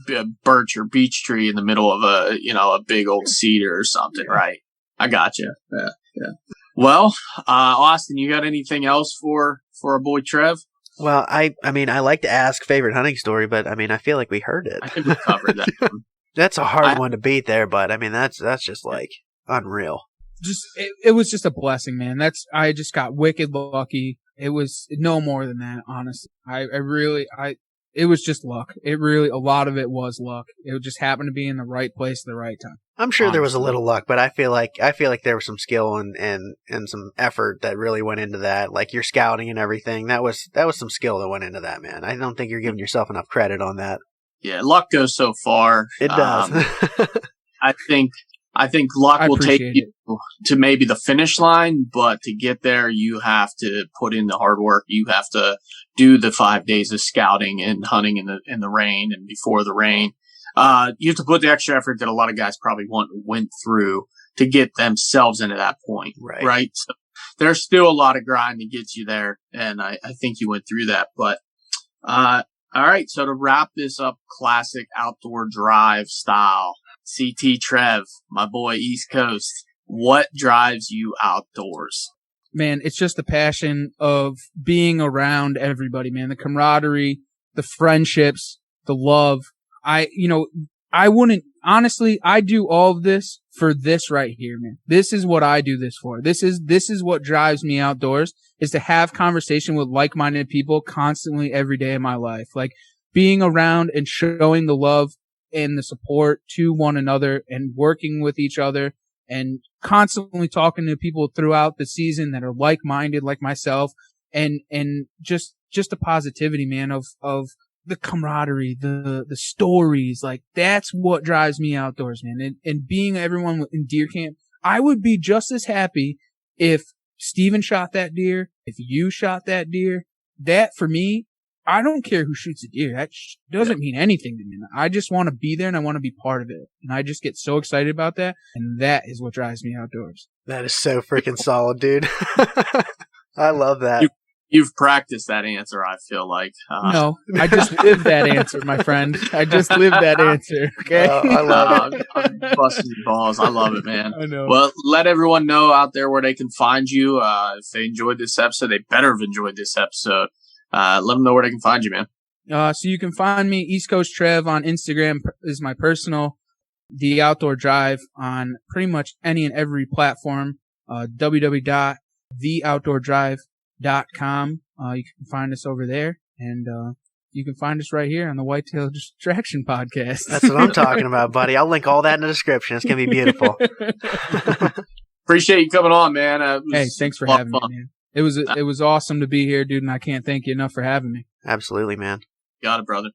a birch or beech tree in the middle of a big old cedar or something, right? I got you. Yeah. Well, Austin, you got anything else for our boy Trev? Well, I mean, I like to ask favorite hunting story, but I mean, I feel like we heard it. I think we covered that one. That's a hard one to beat there, but I mean, that's just like unreal. It was just a blessing, man. I just got wicked lucky. It was no more than that, honestly. It was just luck. A lot of it was luck. It just happened to be in the right place at the right time. I'm sure there was a little luck, but I feel like there was some skill and some effort that really went into that. Like your scouting and everything. That was some skill that went into that, man. I don't think you're giving yourself enough credit on that. Yeah, luck goes so far. It does. I think luck will take you to maybe the finish line, but to get there, you have to put in the hard work. You have to do the 5 days of scouting and hunting in the rain and before the rain. You have to put the extra effort that a lot of guys probably went through to get themselves into that point. Right? So there's still a lot of grind to get you there. And I think you went through that. But, all right. So to wrap this up, classic outdoor drive style, CT Trev, my boy, East Coast, what drives you outdoors? Man, it's just the passion of being around everybody, man. The camaraderie, the friendships, the love. I do all of this for this right here, man. This is what I do this for. This is what drives me outdoors, is to have conversation with like-minded people constantly every day of my life. Like being around and showing the love and the support to one another and working with each other and constantly talking to people throughout the season that are like-minded like myself, and just the positivity, man, of the camaraderie, the stories. Like that's what drives me outdoors, man. And being everyone in deer camp, I would be just as happy if Steven shot that deer, if you shot that deer. That for me, I don't care who shoots a deer. That doesn't mean anything to me. I just want to be there and I want to be part of it. And I just get so excited about that. And that is what drives me outdoors. That is so freaking solid, dude. I love that. You've practiced that answer, I feel like. No, I just lived that answer, my friend. I just lived that answer. Okay. I love it. I'm busting your balls. I love it, man. I know. Well, let everyone know out there where they can find you. If they enjoyed this episode, they better have enjoyed this episode. Let them know where they can find you, man. So you can find me, East Coast Trev, on Instagram is my personal. The Outdoor Drive on pretty much any and every platform. www.theoutdoordrive.com. You can find us over there, and you can find us right here on the Whitetail Distraction Podcast. That's what I'm talking about, buddy. I'll link all that in the description. It's gonna be beautiful. Appreciate you coming on, man. Hey, thanks for having me, man. It was awesome to be here, dude, and I can't thank you enough for having me. Absolutely, man. Got it, brother.